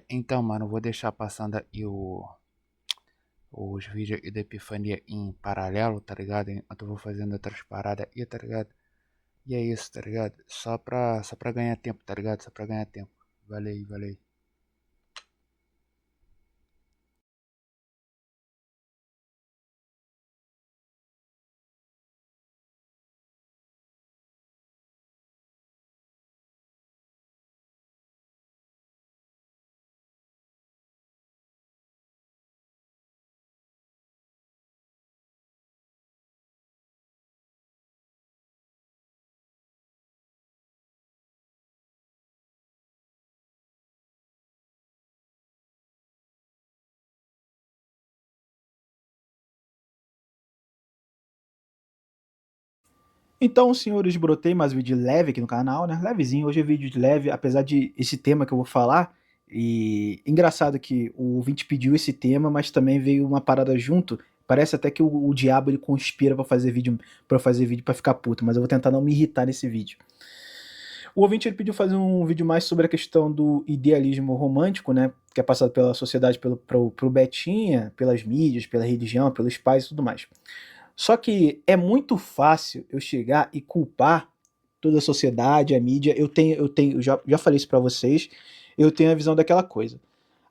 Então, mano, vou deixar passando aí os vídeos aí da Epifania em paralelo, tá ligado? Enquanto eu vou fazendo outras paradas aí, tá ligado? E é isso, tá ligado? Só pra ganhar tempo, tá ligado? Só pra ganhar tempo. Valeu, valeu. Então, senhores, brotei mais um vídeo leve aqui no canal, né? Levezinho, hoje é vídeo de leve, apesar de esse tema que eu vou falar. E engraçado que o ouvinte pediu esse tema, mas também veio uma parada junto. Parece até que o diabo ele conspira pra fazer vídeo para fazer vídeo para ficar puto, mas eu vou tentar não me irritar nesse vídeo. O ouvinte ele pediu fazer um vídeo mais sobre a questão do idealismo romântico, né? Que é passado pela sociedade, pro Betinha, pelas mídias, pela religião, pelos pais e tudo mais. Só que é muito fácil eu chegar e culpar toda a sociedade, a mídia. Eu já falei isso pra vocês. Eu tenho a visão daquela coisa.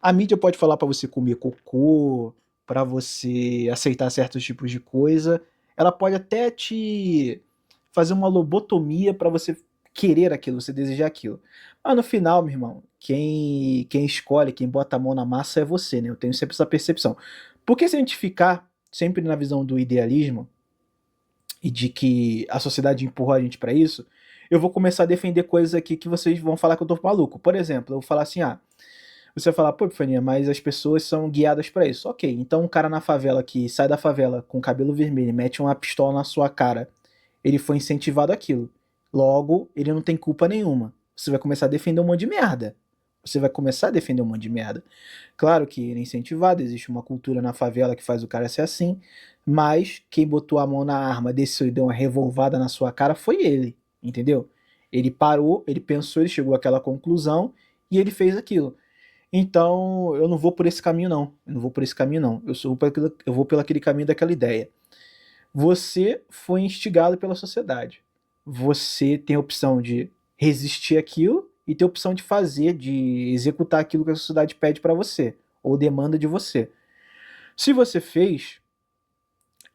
A mídia pode falar pra você comer cocô, pra você aceitar certos tipos de coisa. Ela pode até te fazer uma lobotomia pra você querer aquilo, você desejar aquilo. Mas no final, meu irmão, quem escolhe, quem bota a mão na massa é você, né? Eu tenho sempre essa percepção. Porque se a gente ficar sempre na visão do idealismo, e de que a sociedade empurrou a gente para isso, eu vou começar a defender coisas aqui que vocês vão falar que eu tô maluco. Por exemplo, eu vou falar assim, você vai falar, pô, Epifania, mas as pessoas são guiadas para isso. Ok, então um cara na favela que sai da favela com cabelo vermelho e mete uma pistola na sua cara, ele foi incentivado àquilo. Logo, ele não tem culpa nenhuma. Você vai começar a defender um monte de merda. Você vai começar a defender um monte de merda. Claro que ele é incentivado, existe uma cultura na favela que faz o cara ser assim, mas quem botou a mão na arma, desceu e deu uma revolvada na sua cara foi ele, entendeu? Ele parou, ele pensou, ele chegou àquela conclusão e ele fez aquilo. Então, eu não vou por esse caminho não. Eu não vou por esse caminho não. Eu vou pelo aquele caminho daquela ideia. Você foi instigado pela sociedade. Você tem a opção de resistir àquilo e tem a opção de fazer, de executar aquilo que a sociedade pede para você ou demanda de você. Se você fez,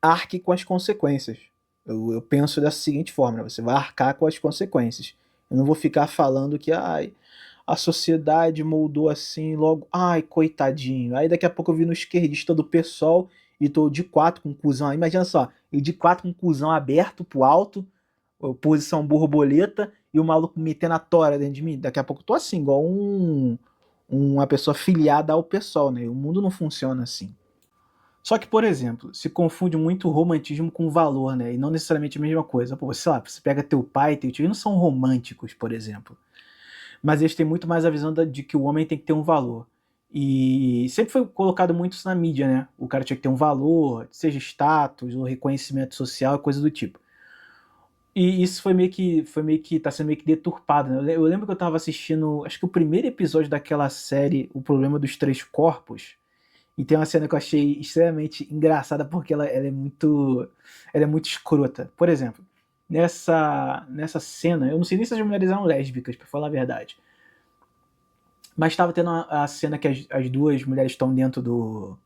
arque com as consequências. Eu penso dessa seguinte forma: né? Você vai arcar com as consequências. Eu não vou ficar falando que a sociedade moldou assim logo, ai, coitadinho. Aí daqui a pouco eu vi no esquerdista do PSOL e tô de quatro com o cuzão. Imagina só, eu de quatro com o cuzão aberto pro alto, posição borboleta, e o maluco metendo a tora dentro de mim. Daqui a pouco eu tô assim, igual uma pessoa filiada ao PSOL, né? O mundo não funciona assim. Só que, por exemplo, se confunde muito o romantismo com o valor, né? E não necessariamente a mesma coisa. Pô, sei lá, você pega teu pai e teu tio, eles não são românticos, por exemplo. Mas eles têm muito mais a visão de que o homem tem que ter um valor. E sempre foi colocado muito isso na mídia, né? O cara tinha que ter um valor, seja status ou reconhecimento social, coisa do tipo. E isso tá sendo meio que deturpado, né? Eu lembro que eu tava assistindo, acho que o primeiro episódio daquela série, O Problema dos Três Corpos, e tem uma cena que eu achei extremamente engraçada porque ela é muito escrota. Por exemplo, nessa cena, eu não sei nem se as mulheres eram lésbicas, pra falar a verdade. Mas estava tendo a cena que as duas mulheres estão dentro do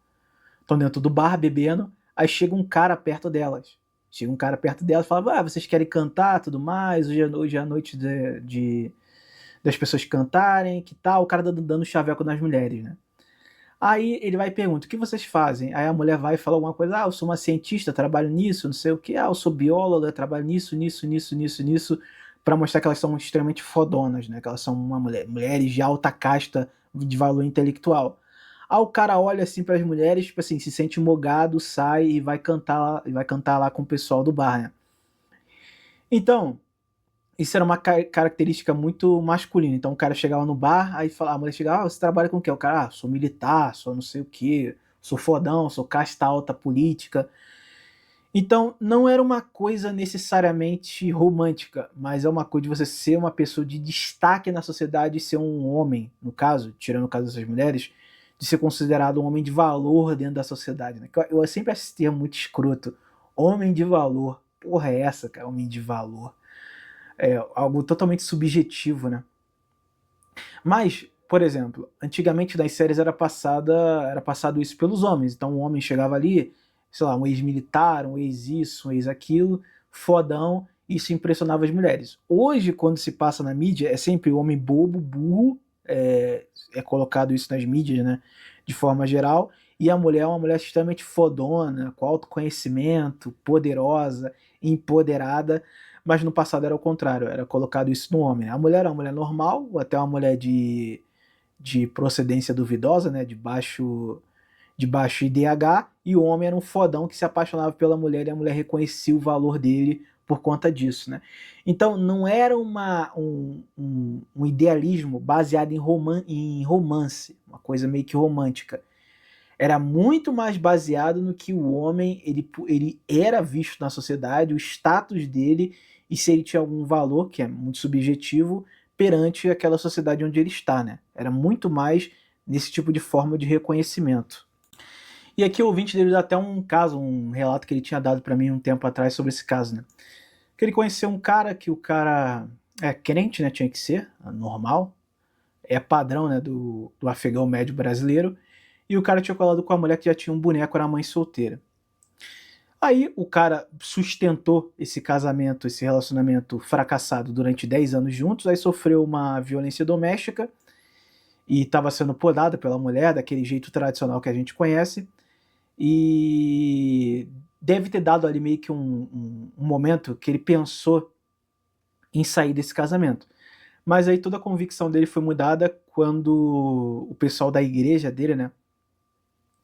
bar bebendo, aí chega um cara perto delas. Chega um cara perto delas e fala: vocês querem cantar, tudo mais, hoje é a noite das pessoas cantarem, que tal? O cara dando chaveco nas mulheres, né? Aí ele vai e pergunta: o que vocês fazem? Aí a mulher vai e fala alguma coisa: eu sou uma cientista, trabalho nisso, não sei o que. Eu sou bióloga, trabalho nisso, nisso, nisso, nisso, nisso. Pra mostrar que elas são extremamente fodonas, né? Que elas são mulheres de alta casta de valor intelectual. Aí o cara olha assim para as mulheres, tipo assim, se sente mogado, sai e vai cantar lá com o pessoal do bar, né? Então, isso era uma característica muito masculina. Então o cara chegava no bar, aí a mulher chegava: você trabalha com o quê? O cara: sou militar, sou não sei o quê, sou fodão, sou casta alta política. Então, não era uma coisa necessariamente romântica, mas é uma coisa de você ser uma pessoa de destaque na sociedade e ser um homem, no caso, tirando o caso dessas mulheres, de ser considerado um homem de valor dentro da sociedade. Né? Eu sempre acho esse termo muito escroto. Homem de valor. Porra, é essa, cara? Homem de valor. É algo totalmente subjetivo, né? Mas, por exemplo, antigamente nas séries era passado isso pelos homens. Então o homem chegava ali, sei lá, um ex-militar, um ex-isso, um ex-aquilo, fodão, e isso impressionava as mulheres. Hoje, quando se passa na mídia, é sempre o homem bobo, burro, é colocado isso nas mídias, né, de forma geral, e a mulher é uma mulher extremamente fodona, com autoconhecimento, poderosa, empoderada, mas no passado era o contrário, era colocado isso no homem. A mulher era uma mulher normal, ou até uma mulher de procedência duvidosa, né, de baixo IDH, e o homem era um fodão que se apaixonava pela mulher e a mulher reconhecia o valor dele por conta disso, né? Então não era um idealismo baseado em romance, uma coisa meio que romântica. Era muito mais baseado no que o homem ele era visto na sociedade, o status dele e se ele tinha algum valor, que é muito subjetivo, perante aquela sociedade onde ele está, né? Era muito mais nesse tipo de forma de reconhecimento. E aqui o ouvinte dele dá até um caso, um relato que ele tinha dado para mim um tempo atrás sobre esse caso, né? Que ele conheceu um cara que o cara é crente, né? Tinha que ser, normal, é padrão, né? Do afegão médio brasileiro. E o cara tinha colado com a mulher que já tinha um boneco, era mãe solteira. Aí o cara sustentou esse casamento, esse relacionamento fracassado durante 10 anos juntos, aí sofreu uma violência doméstica e estava sendo podado pela mulher, daquele jeito tradicional que a gente conhece, e deve ter dado ali meio que um momento que ele pensou em sair desse casamento. Mas aí toda a convicção dele foi mudada quando o pessoal da igreja dele, né,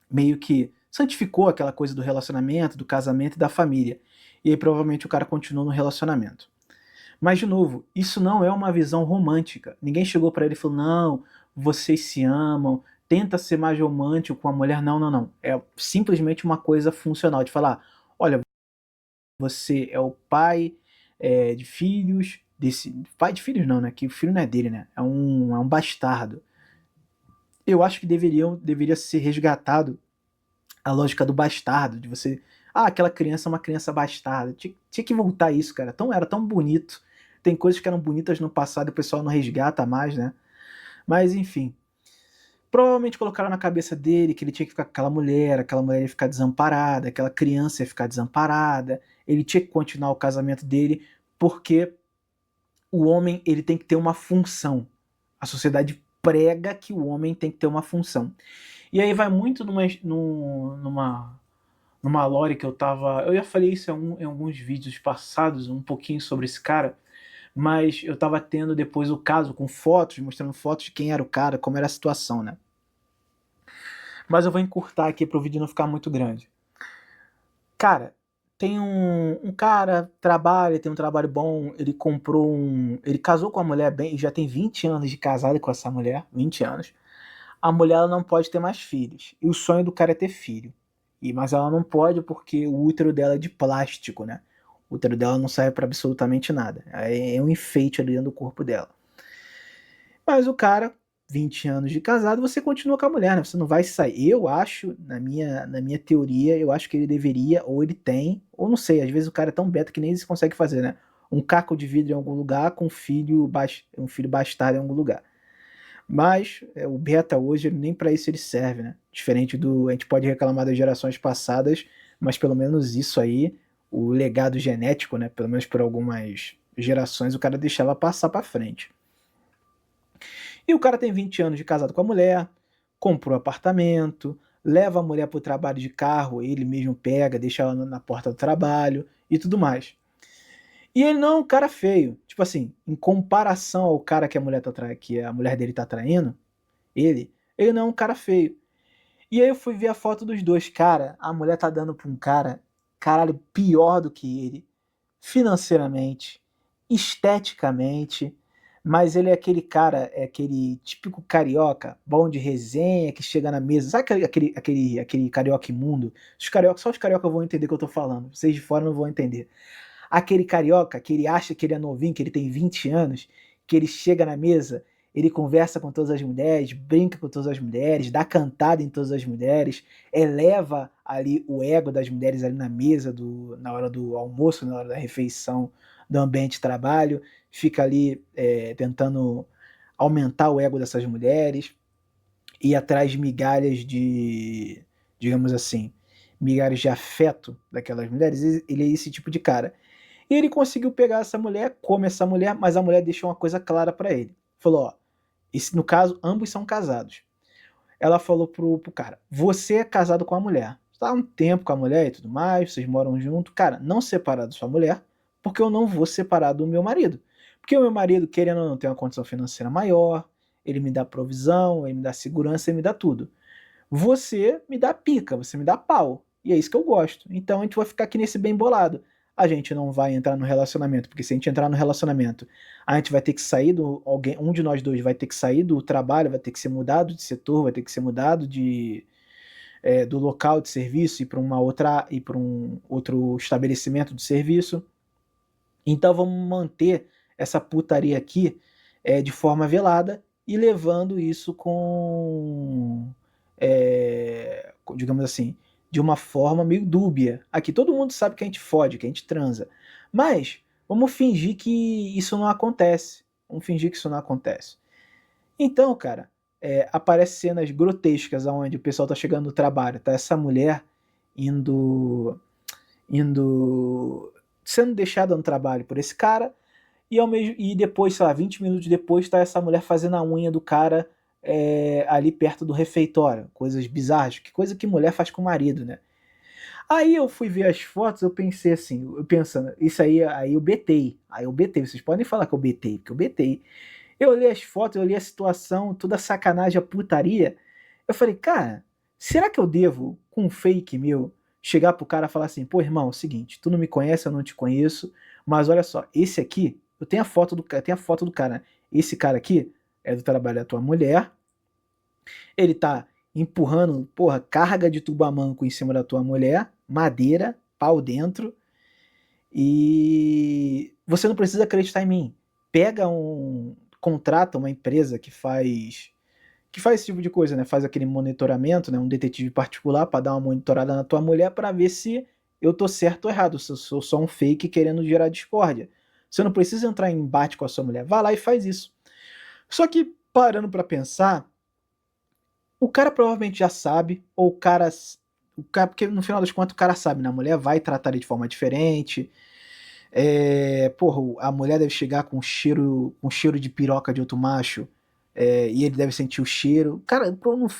meio que santificou aquela coisa do relacionamento, do casamento e da família. E aí provavelmente o cara continuou no relacionamento. Mas, de novo, isso não é uma visão romântica. Ninguém chegou para ele e falou: não, vocês se amam, tenta ser mais romântico com a mulher. Não, não, não. É simplesmente uma coisa funcional de falar: olha, você é o pai de filhos, desse. Pai de filhos não, né? Que o filho não é dele, né? É um bastardo. Eu acho que deveria ser resgatado a lógica do bastardo, de você. Ah, aquela criança é uma criança bastarda. Tinha que voltar isso, cara. Era tão bonito. Tem coisas que eram bonitas no passado e o pessoal não resgata mais, né? Mas enfim. Provavelmente colocaram na cabeça dele que ele tinha que ficar com aquela mulher ia ficar desamparada, aquela criança ia ficar desamparada, ele tinha que continuar o casamento dele, porque o homem ele tem que ter uma função. A sociedade prega que o homem tem que ter uma função. E aí vai muito numa lore que eu tava. Eu já falei isso em alguns vídeos passados, um pouquinho sobre esse cara, mas eu tava tendo depois o caso com fotos, mostrando fotos de quem era o cara, como era a situação, né? Mas eu vou encurtar aqui para o vídeo não ficar muito grande. Cara, tem um cara, trabalha, tem um trabalho bom, ele comprou um. Ele casou com a mulher bem, já tem 20 anos de casado com essa mulher, 20 anos. A mulher ela não pode ter mais filhos. E o sonho do cara é ter filho. Mas ela não pode porque o útero dela é de plástico, né? O útero dela não serve para absolutamente nada. É um enfeite ali dentro do corpo dela. Mas o cara, 20 anos de casado, você continua com a mulher, né? Você não vai sair. Eu acho, na minha teoria, eu acho que ele deveria, ou ele tem, ou não sei, às vezes o cara é tão beta que nem ele consegue fazer, né? Um caco de vidro em algum lugar com um filho bastardo em algum lugar. Mas o beta hoje nem para isso ele serve, né? Diferente do. A gente pode reclamar das gerações passadas, mas pelo menos isso aí, o legado genético, né? Pelo menos por algumas gerações, o cara deixava passar para frente. E o cara tem 20 anos de casado com a mulher, comprou apartamento, leva a mulher pro trabalho de carro, ele mesmo pega, deixa ela na porta do trabalho e tudo mais. E ele não é um cara feio. Tipo assim, em comparação ao cara que que a mulher dele tá traindo, ele não é um cara feio. E aí eu fui ver a foto dos dois. Cara, a mulher tá dando pra um cara, caralho, pior do que ele. Financeiramente, esteticamente, Mas ele é aquele cara, é aquele típico carioca, bom de resenha, que chega na mesa. Sabe aquele carioca imundo? Só os cariocas vão entender o que eu tô falando. Vocês de fora não vão entender. Aquele carioca que ele acha que ele é novinho, que ele tem 20 anos, que ele chega na mesa, ele conversa com todas as mulheres, brinca com todas as mulheres, dá cantada em todas as mulheres, eleva ali o ego das mulheres ali na mesa, na hora do almoço, na hora da refeição, do ambiente de trabalho, fica ali tentando aumentar o ego dessas mulheres, ir atrás de migalhas de, digamos assim, migalhas de afeto daquelas mulheres. Ele é esse tipo de cara. E ele conseguiu pegar essa mulher, come essa mulher, mas a mulher deixou uma coisa clara para ele. Falou, ó, no caso, ambos são casados. Ela falou pro cara, você é casado com a mulher. Está há um tempo com a mulher e tudo mais, vocês moram junto. Cara, não separar da sua mulher, porque eu não vou separar do meu marido. Porque o meu marido, querendo ou não, tem uma condição financeira maior, ele me dá provisão, ele me dá segurança, ele me dá tudo. Você me dá pica, você me dá pau. E é isso que eu gosto. Então a gente vai ficar aqui nesse bem bolado. A gente não vai entrar no relacionamento, porque se a gente entrar no relacionamento, a gente vai ter que sair um de nós dois vai ter que sair do trabalho, vai ter que ser mudado de setor, vai ter que ser mudado do local de serviço e para um outro estabelecimento de serviço. Então vamos manter essa putaria aqui de forma velada e levando isso digamos assim, de uma forma meio dúbia. Aqui todo mundo sabe que a gente fode, que a gente transa. Mas vamos fingir que isso não acontece. Vamos fingir que isso não acontece. Então, cara, aparecem cenas grotescas onde o pessoal tá chegando no trabalho, tá essa mulher indo sendo deixada no trabalho por esse cara e depois, sei lá, 20 minutos depois tá essa mulher fazendo a unha do cara ali perto do refeitório, coisas bizarras, que coisa que mulher faz com o marido, né? Aí eu fui ver as fotos, eu pensei assim, eu pensando, isso aí eu betei, vocês podem falar que eu betei, porque eu betei. Eu olhei as fotos, eu olhei a situação, toda a sacanagem, a putaria. Eu falei, cara, será que eu devo, com um fake meu, chegar pro cara e falar assim, pô, irmão, é o seguinte, tu não me conhece, eu não te conheço, mas olha só, esse aqui, eu tenho a foto do cara, né? Esse cara aqui é do trabalho da tua mulher, ele tá empurrando, porra, carga de tubamanco em cima da tua mulher, madeira, pau dentro, e você não precisa acreditar em mim. Contrata uma empresa que faz esse tipo de coisa, né? Faz aquele monitoramento, né? Um detetive particular para dar uma monitorada na tua mulher para ver se eu tô certo ou errado, se eu sou só um fake querendo gerar discórdia. Você não precisa entrar em embate com a sua mulher, vai lá e faz isso. Só que parando para pensar, o cara provavelmente já sabe, ou porque no final das contas o cara sabe, né? A mulher vai tratar ele de forma diferente. Porra, a mulher deve chegar com cheiro de piroca de outro macho, e ele deve sentir o cheiro. Cara,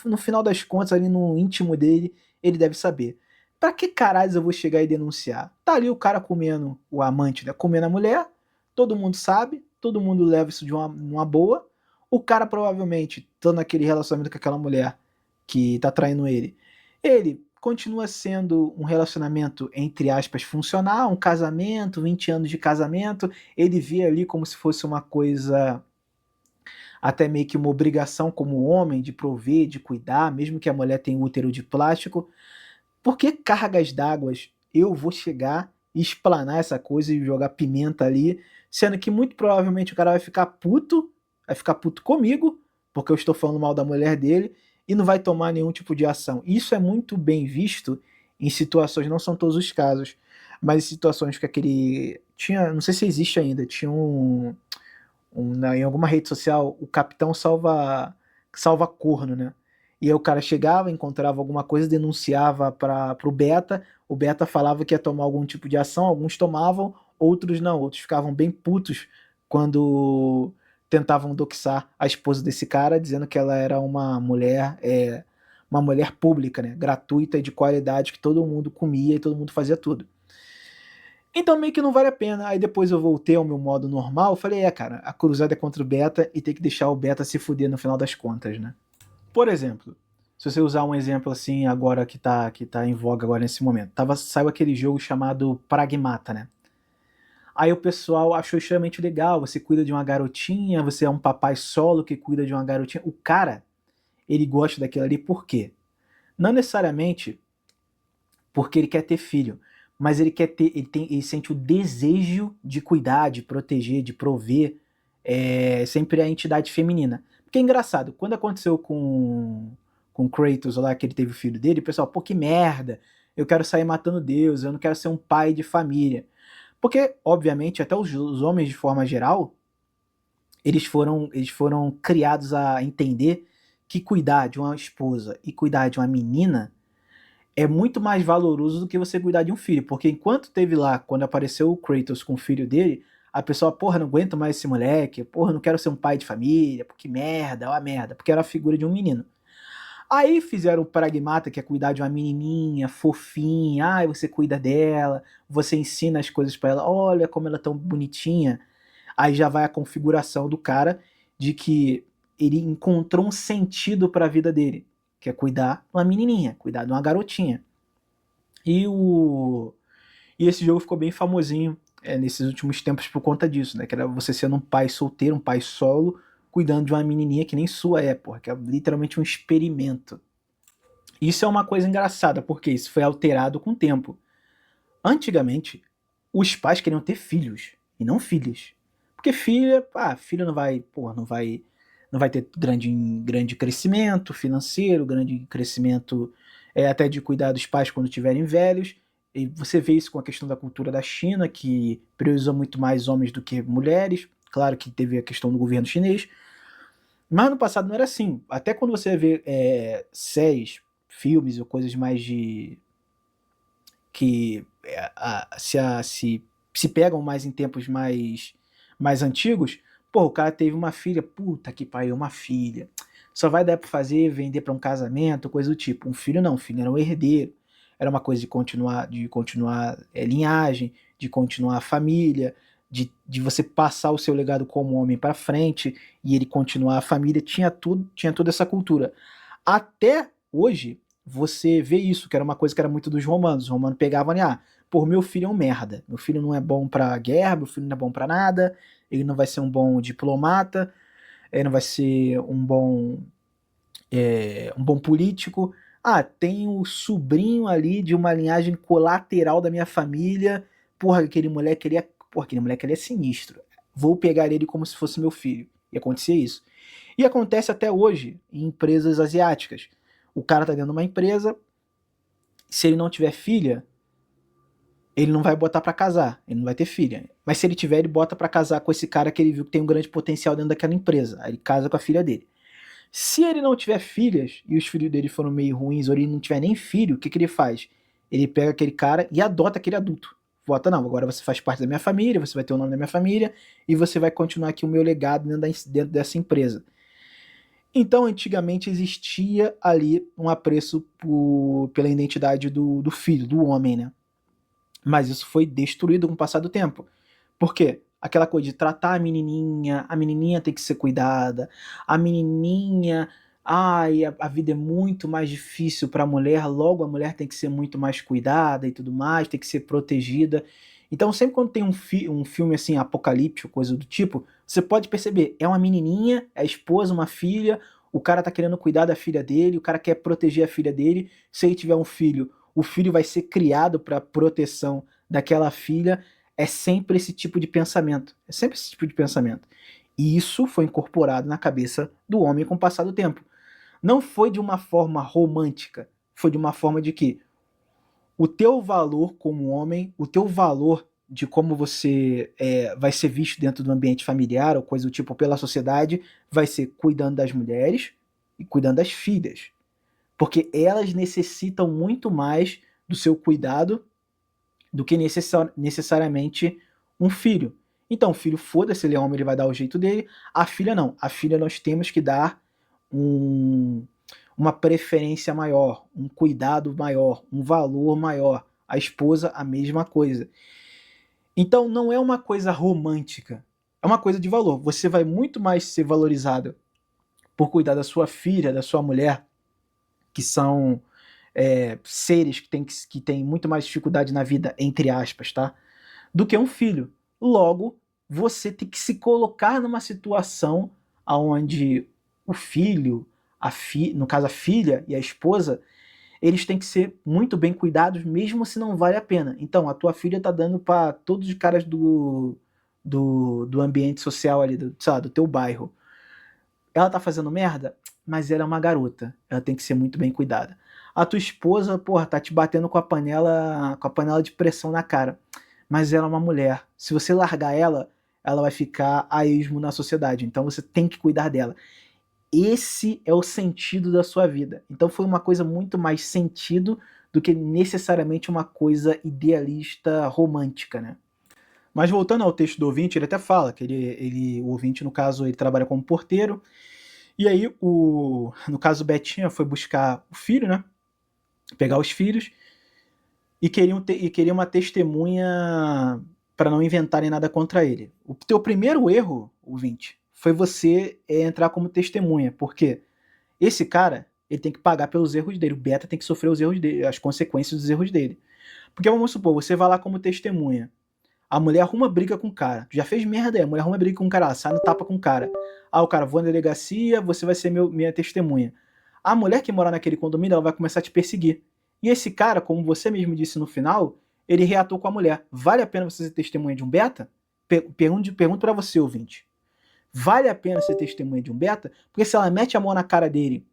no final das contas, ali no íntimo dele, ele deve saber. Pra que caralho eu vou chegar e denunciar? Tá ali o cara comendo, o amante, né? Comendo a mulher, todo mundo sabe, todo mundo leva isso de uma boa. O cara provavelmente, estando naquele relacionamento com aquela mulher que tá traindo ele continua sendo um relacionamento, entre aspas, funcional, um casamento, 20 anos de casamento, ele vê ali como se fosse uma coisa, até meio que uma obrigação como homem, de prover, de cuidar, mesmo que a mulher tenha útero de plástico. Por que cargas d'água eu vou chegar e explanar essa coisa e jogar pimenta ali, sendo que muito provavelmente o cara vai ficar puto comigo, porque eu estou falando mal da mulher dele, e não vai tomar nenhum tipo de ação. Isso é muito bem visto em situações, não são todos os casos, mas em situações que não sei se existe ainda, tinha em alguma rede social, o capitão salva corno, né? E aí o cara chegava, encontrava alguma coisa, denunciava para o Beta falava que ia tomar algum tipo de ação, alguns tomavam, outros não, outros ficavam bem putos quando tentavam doxar a esposa desse cara, dizendo que ela era uma mulher pública, né? Gratuita e de qualidade, que todo mundo comia e todo mundo fazia tudo. Então meio que não vale a pena. Aí depois eu voltei ao meu modo normal. Falei, cara, a cruzada é contra o Beta e tem que deixar o Beta se fuder no final das contas, né? Por exemplo, se você usar um exemplo assim agora que tá em voga agora nesse momento, saiu aquele jogo chamado Pragmata, né? Aí o pessoal achou extremamente legal, você cuida de uma garotinha, você é um papai solo que cuida de uma garotinha. O cara, ele gosta daquilo ali por quê? Não necessariamente porque ele quer ter filho, mas ele quer ter, ele sente o desejo de cuidar, de proteger, de prover, sempre a entidade feminina. Porque é engraçado, quando aconteceu com Kratos lá, que ele teve o filho dele, o pessoal, pô, que merda, eu quero sair matando Deus, eu não quero ser um pai de família. Porque, obviamente, até os homens de forma geral, eles foram criados a entender que cuidar de uma esposa e cuidar de uma menina é muito mais valoroso do que você cuidar de um filho. Porque enquanto teve lá, quando apareceu o Kratos com o filho dele, a pessoa, porra, não aguento mais esse moleque, porra, não quero ser um pai de família, que merda, ó a merda, porque era a figura de um menino. Aí fizeram o pragmata, que é cuidar de uma menininha fofinha, ai, você cuida dela, você ensina as coisas pra ela, olha como ela é tão bonitinha. Aí já vai a configuração do cara de que ele encontrou um sentido para a vida dele, que é cuidar de uma menininha, cuidar de uma garotinha. E o e esse jogo ficou bem famosinho nesses últimos tempos por conta disso, né? Que era você sendo um pai solteiro, um pai solo, cuidando de uma menininha que nem sua é, porra, que é literalmente um experimento. Isso é uma coisa engraçada, porque isso foi alterado com o tempo. Antigamente, os pais queriam ter filhos e não filhas. Porque filho não vai, porra, não vai ter grande crescimento financeiro, grande crescimento até de cuidar dos pais quando tiverem velhos. E você vê isso com a questão da cultura da China, que prioriza muito mais homens do que mulheres. Claro que teve a questão do governo chinês. Mas no passado não era assim. Até quando você vê séries, filmes ou coisas mais de que se pegam mais em tempos mais antigos, pô, o cara teve uma filha, puta que pariu, uma filha. Só vai dar pra fazer, vender pra um casamento, coisa do tipo. Um filho não, um filho era um herdeiro. Era uma coisa de continuar linhagem, de continuar a família, de você passar o seu legado como homem para frente e ele continuar a família. Tinha toda essa cultura. Até hoje, você vê isso, que era uma coisa que era muito dos romanos. Os romanos pegavam e, pô, meu filho é um merda. Meu filho não é bom pra guerra, meu filho não é bom pra nada, ele não vai ser um bom diplomata, ele não vai ser um bom político. Ah, tem o sobrinho ali de uma linhagem colateral da minha família. Porra, aquele moleque ali é sinistro. Vou pegar ele como se fosse meu filho. E acontecia isso. E acontece até hoje em empresas asiáticas. O cara tá dentro de uma empresa, se ele não tiver filha, ele não vai botar pra casar, ele não vai ter filha. Mas se ele tiver, ele bota pra casar com esse cara que ele viu que tem um grande potencial dentro daquela empresa. Aí ele casa com a filha dele. Se ele não tiver filhas e os filhos dele foram meio ruins, ou ele não tiver nem filho, o que ele faz? Ele pega aquele cara e adota aquele adulto. Vota, não, agora você faz parte da minha família, você vai ter o nome da minha família e você vai continuar aqui o meu legado dentro dessa empresa. Então, antigamente existia ali um apreço pela identidade do filho, do homem, né? Mas isso foi destruído com o passar do tempo. Por quê? Aquela coisa de tratar a menininha tem que ser cuidada, a menininha, ai, a vida é muito mais difícil para a mulher, logo a mulher tem que ser muito mais cuidada e tudo mais, tem que ser protegida. Então, sempre quando tem um filme assim, apocalíptico, coisa do tipo, você pode perceber, é uma menininha, é a esposa, uma filha, o cara tá querendo cuidar da filha dele, o cara quer proteger a filha dele. Se ele tiver um filho, o filho vai ser criado para proteção daquela filha. É sempre esse tipo de pensamento. É sempre esse tipo de pensamento. E isso foi incorporado na cabeça do homem com o passar do tempo. Não foi de uma forma romântica, foi de uma forma de que o teu valor como homem, o teu valor de como você vai ser visto dentro do ambiente familiar ou coisa do tipo pela sociedade, vai ser cuidando das mulheres e cuidando das filhas. Porque elas necessitam muito mais do seu cuidado do que necessariamente um filho. Então, o filho, foda-se, ele é homem, ele vai dar o jeito dele. A filha não. A filha nós temos que dar um, uma preferência maior, um cuidado maior, um valor maior. A esposa, a mesma coisa. Então, não é uma coisa romântica. É uma coisa de valor. Você vai muito mais ser valorizado por cuidar da sua filha, da sua mulher, que são seres que têm muito mais dificuldade na vida, entre aspas, tá? Do que um filho. Logo, você tem que se colocar numa situação onde o filho, no caso a filha e a esposa, eles têm que ser muito bem cuidados, mesmo se não vale a pena. Então, a tua filha tá dando para todos os caras do ambiente social ali, sabe, do teu bairro. Ela tá fazendo merda, mas ela é uma garota. Ela tem que ser muito bem cuidada. A tua esposa, porra, tá te batendo com a panela de pressão na cara. Mas ela é uma mulher. Se você largar ela, ela vai ficar a esmo na sociedade. Então você tem que cuidar dela. Esse é o sentido da sua vida. Então foi uma coisa muito mais sentido do que necessariamente uma coisa idealista romântica, né? Mas voltando ao texto do ouvinte, ele até fala que o ouvinte, no caso, ele trabalha como porteiro. E aí, no caso, Betinha foi buscar o filho, né? Pegar os filhos. E queria uma testemunha para não inventarem nada contra ele. O teu primeiro erro, ouvinte, foi você entrar como testemunha. Porque esse cara, ele tem que pagar pelos erros dele. O Beta tem que sofrer os erros dele, as consequências dos erros dele. Porque vamos supor, você vai lá como testemunha. A mulher arruma briga com o cara. Tu já fez merda aí. A mulher arruma briga com o cara. Sai no tapa com o cara. Ah, o cara, vou na delegacia, você vai ser minha testemunha. A mulher que mora naquele condomínio, ela vai começar a te perseguir. E esse cara, como você mesmo disse no final, ele reatou com a mulher. Vale a pena você ser testemunha de um beta? Pergunto pra você, ouvinte. Vale a pena ser testemunha de um beta? Porque se ela mete a mão na cara dele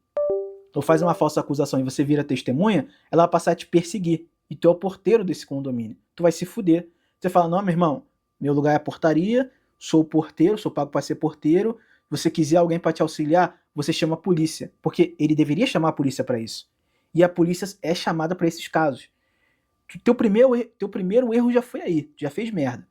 ou faz uma falsa acusação e você vira testemunha, ela vai passar a te perseguir. E tu é o porteiro desse condomínio. Tu vai se fuder. Você fala, não, meu irmão, meu lugar é a portaria, sou porteiro, sou pago para ser porteiro. Se você quiser alguém para te auxiliar, você chama a polícia. Porque ele deveria chamar a polícia para isso. E a polícia é chamada para esses casos. Teu primeiro erro já foi aí, já fez merda.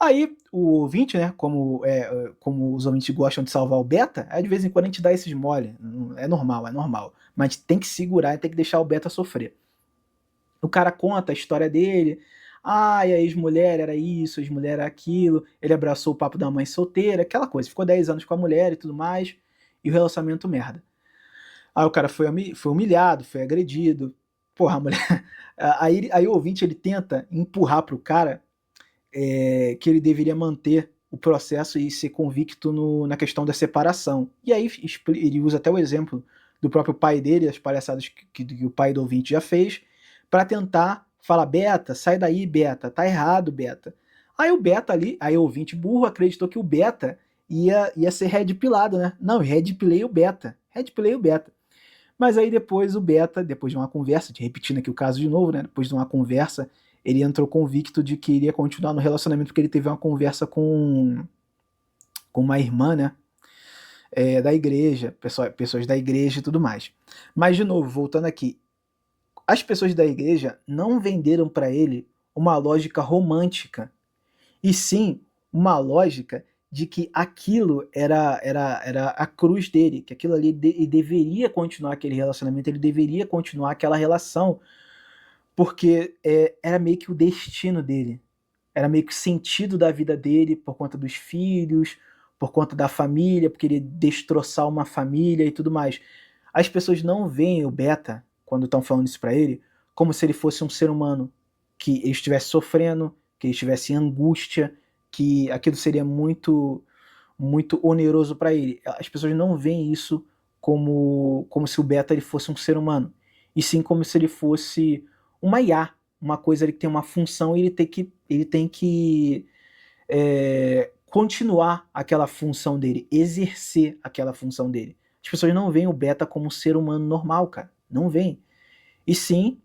Aí o ouvinte, né, como os ouvintes gostam de salvar o beta, aí de vez em quando a gente dá esses mole. É normal, é normal. Mas a gente tem que segurar e tem que deixar o beta sofrer. O cara conta a história dele. Ah, e a ex-mulher era isso, a ex-mulher era aquilo. Ele abraçou o papo da mãe solteira, aquela coisa. Ficou 10 anos com a mulher e tudo mais. E o relacionamento merda. Aí o cara foi humilhado, foi agredido. Porra, a mulher. Aí o ouvinte ele tenta empurrar pro cara que ele deveria manter o processo e ser convicto na questão da separação. E aí ele usa até o exemplo do próprio pai dele, as palhaçadas que o pai do ouvinte já fez, para tentar falar, Beta, sai daí, Beta, tá errado, Beta. Aí o Beta ali, aí o ouvinte burro acreditou que o Beta ia ser red pilado, né? Não, red pilei o Beta. Red pilei o Beta. Mas aí depois o Beta, depois de uma conversa, repetindo aqui o caso de novo, né? Depois de uma conversa, ele entrou convicto de que iria continuar no relacionamento porque ele teve uma conversa com uma irmã, né? Da igreja, pessoas da igreja e tudo mais. Mas, de novo, voltando aqui, as pessoas da igreja não venderam para ele uma lógica romântica, e sim uma lógica de que aquilo era a cruz dele, que aquilo ali ele deveria continuar aquele relacionamento, ele deveria continuar aquela relação, porque era meio que o destino dele, era meio que o sentido da vida dele, por conta dos filhos, por conta da família, porque ele ia destroçar uma família e tudo mais. As pessoas não veem o Beta, quando estão falando isso pra ele, como se ele fosse um ser humano, que ele estivesse sofrendo, que ele estivesse em angústia, que aquilo seria muito muito oneroso para ele. As pessoas não veem isso como se o Beta ele fosse um ser humano, e sim como se ele fosse uma IA, uma coisa que tem uma função e ele tem que continuar aquela função dele, exercer aquela função dele. As pessoas não veem o Beta como um ser humano normal, cara. Não veem. E sim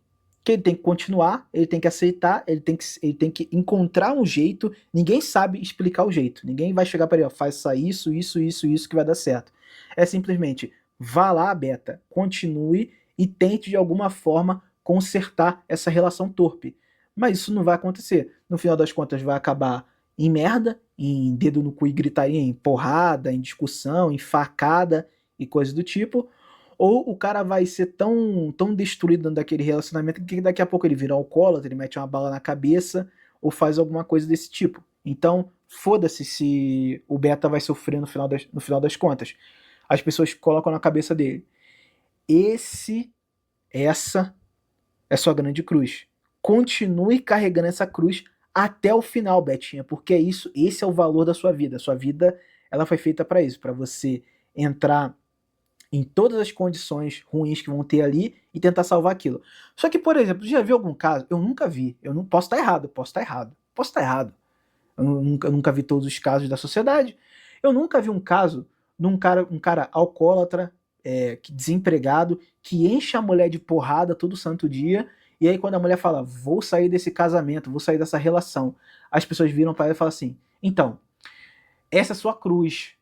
que ele tem que continuar, ele tem que aceitar, ele tem que encontrar um jeito. Ninguém sabe explicar o jeito. Ninguém vai chegar para ele, ó, faça isso, isso, isso, isso que vai dar certo. É simplesmente, vá lá, Beta, continue e tente de alguma forma consertar essa relação torpe. Mas isso não vai acontecer. No final das contas, vai acabar em merda, em dedo no cu e gritaria, em porrada, em discussão, em facada e coisas do tipo. Ou o cara vai ser tão destruído dentro daquele relacionamento que daqui a pouco ele vira alcoólatra, ele mete uma bala na cabeça ou faz alguma coisa desse tipo. Então, foda-se se o Beta vai sofrer no final das contas. As pessoas colocam na cabeça dele. Essa é sua grande cruz. Continue carregando essa cruz até o final, Betinha, porque é isso, esse é o valor da sua vida. A sua vida, ela foi feita para isso, para você entrar em todas as condições ruins que vão ter ali e tentar salvar aquilo. Só que, por exemplo, já viu algum caso? Eu nunca vi. Eu não posso estar errado, posso estar errado, posso estar errado. Eu nunca vi todos os casos da sociedade. Eu nunca vi um caso de um cara alcoólatra, desempregado, que enche a mulher de porrada todo santo dia. E aí, quando a mulher fala, vou sair desse casamento, vou sair dessa relação, as pessoas viram para ela e falam assim: então, essa é a sua cruz.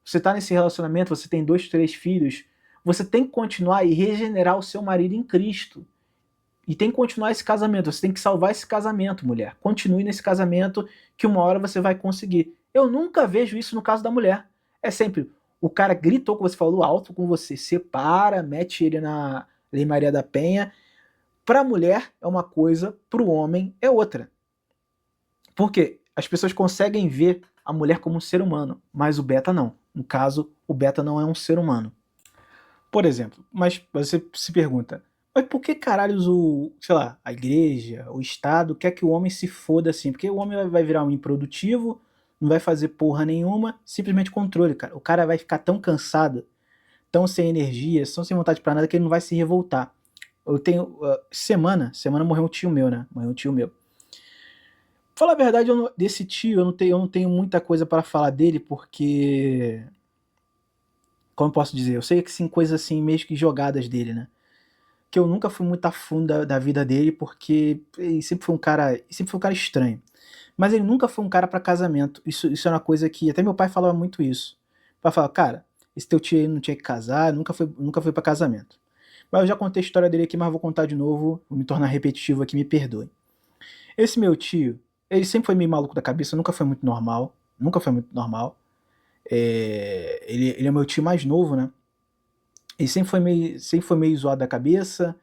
Você está nesse relacionamento, você tem 2, 3 filhos, você tem que continuar e regenerar o seu marido em Cristo. E tem que continuar esse casamento. Você tem que salvar esse casamento, mulher. Continue nesse casamento que uma hora você vai conseguir. Eu nunca vejo isso no caso da mulher. É sempre o cara gritou com você, falou alto com você, separa, mete ele na Lei Maria da Penha. Para a mulher é uma coisa, para o homem é outra. Porque as pessoas conseguem ver a mulher como um ser humano, mas o beta não. No caso, o beta não é um ser humano. Por exemplo, mas você se pergunta, mas por que caralhos sei lá, a igreja, o Estado quer que o homem se foda assim? Porque o homem vai virar um improdutivo, não vai fazer porra nenhuma, simplesmente controle, cara. O cara vai ficar tão cansado, tão sem energia, tão sem vontade pra nada que ele não vai se revoltar. Eu tenho, semana morreu um tio meu, né? Morreu um tio meu. Pra falar a verdade, desse tio eu não tenho muita coisa para falar dele, porque como eu posso dizer, eu sei que sim, coisas assim, meio que jogadas dele, né? Que eu nunca fui muito a fundo da vida dele, porque ele sempre foi um cara estranho. Mas ele nunca foi um cara para casamento. Isso é uma coisa que até meu pai falava muito isso. O pai falava, cara, esse teu tio aí não tinha que casar, nunca foi para casamento. Mas eu já contei a história dele aqui, mas vou contar de novo, vou me tornar repetitivo aqui, me perdoe. Esse meu tio, ele sempre foi meio maluco da cabeça, nunca foi muito normal, nunca foi muito normal. Ele é meu tio mais novo, né? Ele sempre foi meio zoado da cabeça.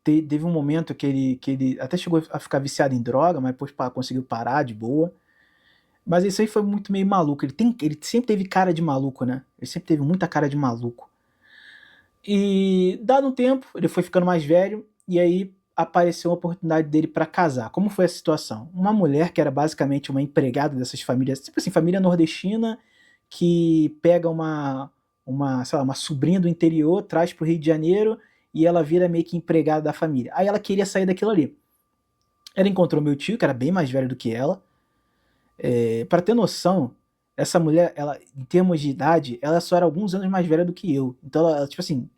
Teve um momento que ele até chegou a ficar viciado em droga, mas depois conseguiu parar de boa. Mas isso aí foi muito meio maluco. Ele sempre teve cara de maluco, né? Ele sempre teve muita cara de maluco. E, dado um tempo, ele foi ficando mais velho, e aí apareceu a oportunidade dele para casar. Como foi a situação? Uma mulher que era basicamente uma empregada dessas famílias, tipo assim, família nordestina, que pega sei lá, uma sobrinha do interior, traz pro Rio de Janeiro, e ela vira meio que empregada da família. Aí ela queria sair daquilo ali. Ela encontrou meu tio, que era bem mais velho do que ela. Para ter noção, essa mulher, ela, em termos de idade, ela só era alguns anos mais velha do que eu. Então, ela, tipo assim,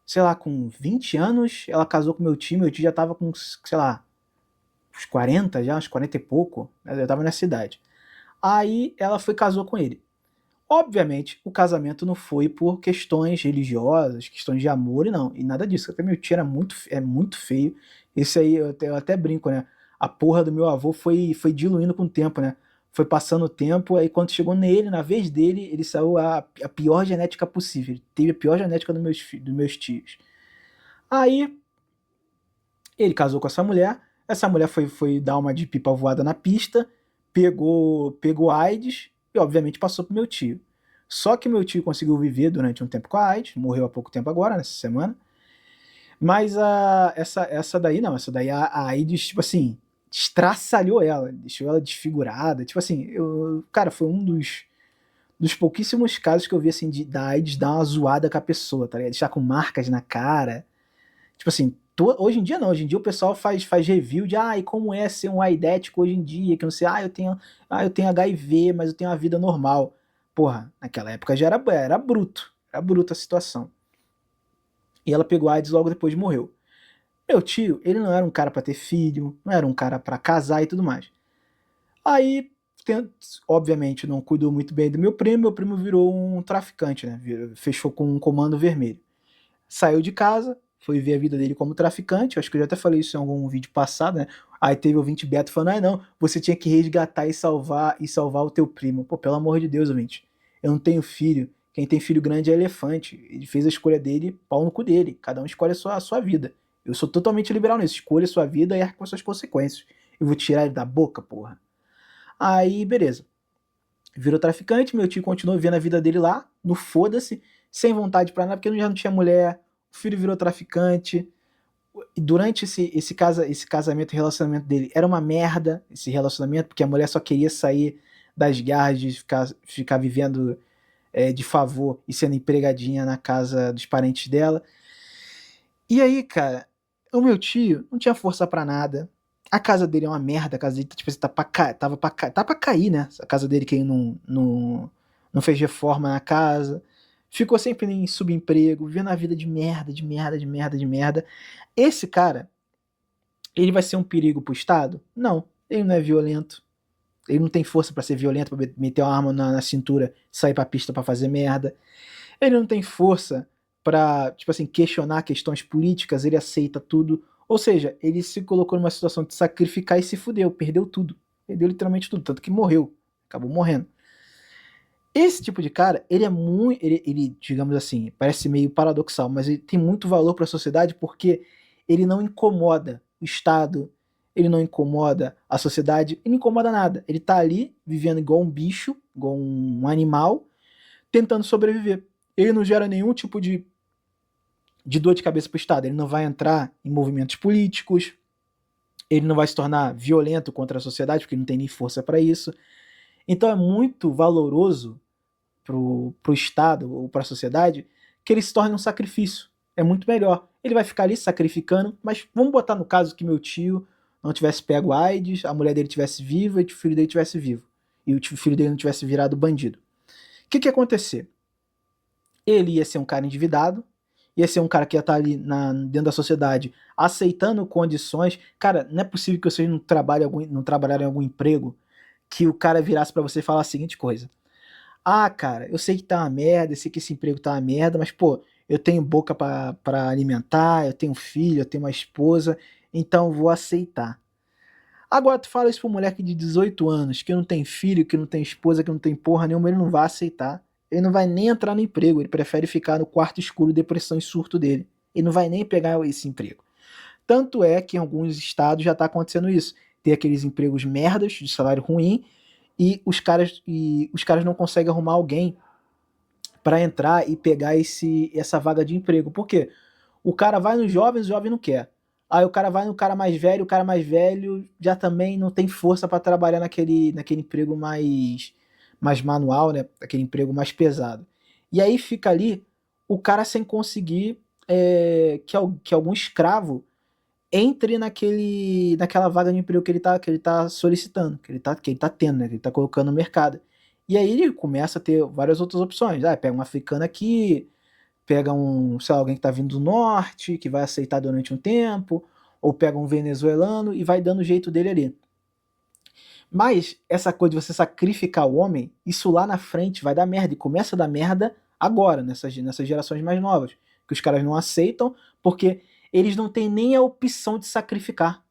sei lá, com 20 anos, ela casou com meu tio já tava com, sei lá, uns 40 já, uns 40 e pouco, né, eu tava nessa idade. Aí ela foi e casou com ele. Obviamente, o casamento não foi por questões religiosas, questões de amor e não, e nada disso. Até meu tio é muito feio. Esse aí eu até brinco, né? A porra do meu avô foi diluindo com o tempo, né? Foi passando o tempo, aí quando chegou nele, na vez dele, ele saiu a pior genética possível. Ele teve a pior genética dos meus tios. Aí ele casou com essa mulher foi dar uma de pipa voada na pista, pegou AIDS e obviamente passou pro meu tio. Só que meu tio conseguiu viver durante um tempo com a AIDS, morreu há pouco tempo agora, nessa semana. Mas essa daí não, essa daí a AIDS, tipo assim, estraçalhou ela, deixou ela desfigurada. Tipo assim, cara, foi um dos pouquíssimos casos que eu vi assim da AIDS dar uma zoada com a pessoa, tá ligado? Deixar com marcas na cara. Tipo assim, hoje em dia não, hoje em dia o pessoal faz review de e como é ser um aidético hoje em dia, que não sei, eu tenho HIV, mas eu tenho uma vida normal. Porra, naquela época já era bruto a situação. E ela pegou AIDS logo depois morreu. Meu tio, ele não era um cara pra ter filho, não era um cara pra casar e tudo mais. Aí, obviamente, não cuidou muito bem do meu primo virou um traficante, né? Fechou com um comando vermelho. Saiu de casa, foi ver a vida dele como traficante, acho que eu já até falei isso em algum vídeo passado, né? Aí teve o ouvinte Beto falando, não, você tinha que resgatar e salvar o teu primo. Pô, pelo amor de Deus, ouvinte, eu não tenho filho, quem tem filho grande é elefante, ele fez a escolha dele, pau no cu dele, cada um escolhe a sua vida. Eu sou totalmente liberal nisso, escolha a sua vida e arque com as suas consequências. Eu vou tirar ele da boca, porra. Aí, beleza. Virou traficante, meu tio continuou vendo a vida dele lá, no foda-se, sem vontade pra nada, porque ele já não tinha mulher, o filho virou traficante, durante esse casamento, o relacionamento dele era uma merda, esse relacionamento, porque a mulher só queria sair das garras de ficar vivendo de favor e sendo empregadinha na casa dos parentes dela. E aí, cara, o meu tio não tinha força pra nada. A casa dele é uma merda, a casa dele tipo, tá pra cair, né? A casa dele que ele não fez reforma na casa. Ficou sempre em subemprego, vivendo a vida de merda, de merda, de merda, de merda. Esse cara, ele vai ser um perigo pro Estado? Não, ele não é violento. Ele não tem força pra ser violento, pra meter uma arma na cintura e sair pra pista pra fazer merda. Ele não tem força pra, tipo assim, questionar questões políticas, ele aceita tudo. Ou seja, ele se colocou numa situação de sacrificar e se fudeu, perdeu tudo. Perdeu literalmente tudo, tanto que morreu. Acabou morrendo. Esse tipo de cara, ele é muito. Ele, digamos assim, parece meio paradoxal, mas ele tem muito valor para a sociedade porque ele não incomoda o Estado, ele não incomoda a sociedade, ele não incomoda nada. Ele tá ali vivendo igual um bicho, igual um animal, tentando sobreviver. Ele não gera nenhum tipo de dor de cabeça pro Estado. Ele não vai entrar em movimentos políticos, ele não vai se tornar violento contra a sociedade, porque ele não tem nem força para isso. Então é muito valoroso pro Estado ou para a sociedade que ele se torne um sacrifício. É muito melhor. Ele vai ficar ali sacrificando, mas vamos botar no caso que meu tio não tivesse pego AIDS, a mulher dele tivesse viva e o filho dele tivesse vivo. E o filho dele não tivesse virado bandido. O que ia acontecer? Ele ia ser um cara endividado, ia ser um cara que ia estar ali dentro da sociedade aceitando condições. Cara, não é possível que vocês não trabalharem em algum emprego que o cara virasse para você e falar a seguinte coisa: ah, cara, eu sei que tá uma merda, eu sei que esse emprego tá uma merda, mas, pô, eu tenho boca pra alimentar, eu tenho filho, eu tenho uma esposa, então vou aceitar. Agora, tu fala isso pra um moleque de 18 anos, que não tem filho, que não tem esposa, que não tem porra nenhuma, ele não vai aceitar. Ele não vai nem entrar no emprego, ele prefere ficar no quarto escuro, depressão e surto dele. Ele não vai nem pegar esse emprego. Tanto é que em alguns estados já tá acontecendo isso. Tem aqueles empregos merdas, de salário ruim, e os caras não conseguem arrumar alguém para entrar e pegar essa vaga de emprego. Por quê? O cara vai nos jovens, o jovem não quer. Aí o cara vai no cara mais velho, o cara mais velho já também não tem força para trabalhar naquele emprego mais manual, né? Aquele emprego mais pesado. E aí fica ali o cara sem conseguir que algum escravo entre naquela vaga de emprego que ele tá solicitando, que ele tá tendo, né? Que ele tá colocando no mercado. E aí ele começa a ter várias outras opções. Ah, pega um africano aqui, pega sei lá, alguém que tá vindo do norte, que vai aceitar durante um tempo, ou pega um venezuelano e vai dando o jeito dele ali. Mas essa coisa de você sacrificar o homem, isso lá na frente vai dar merda. E começa a dar merda agora, nessas gerações mais novas. Que os caras não aceitam, porque eles não têm nem a opção de sacrificar.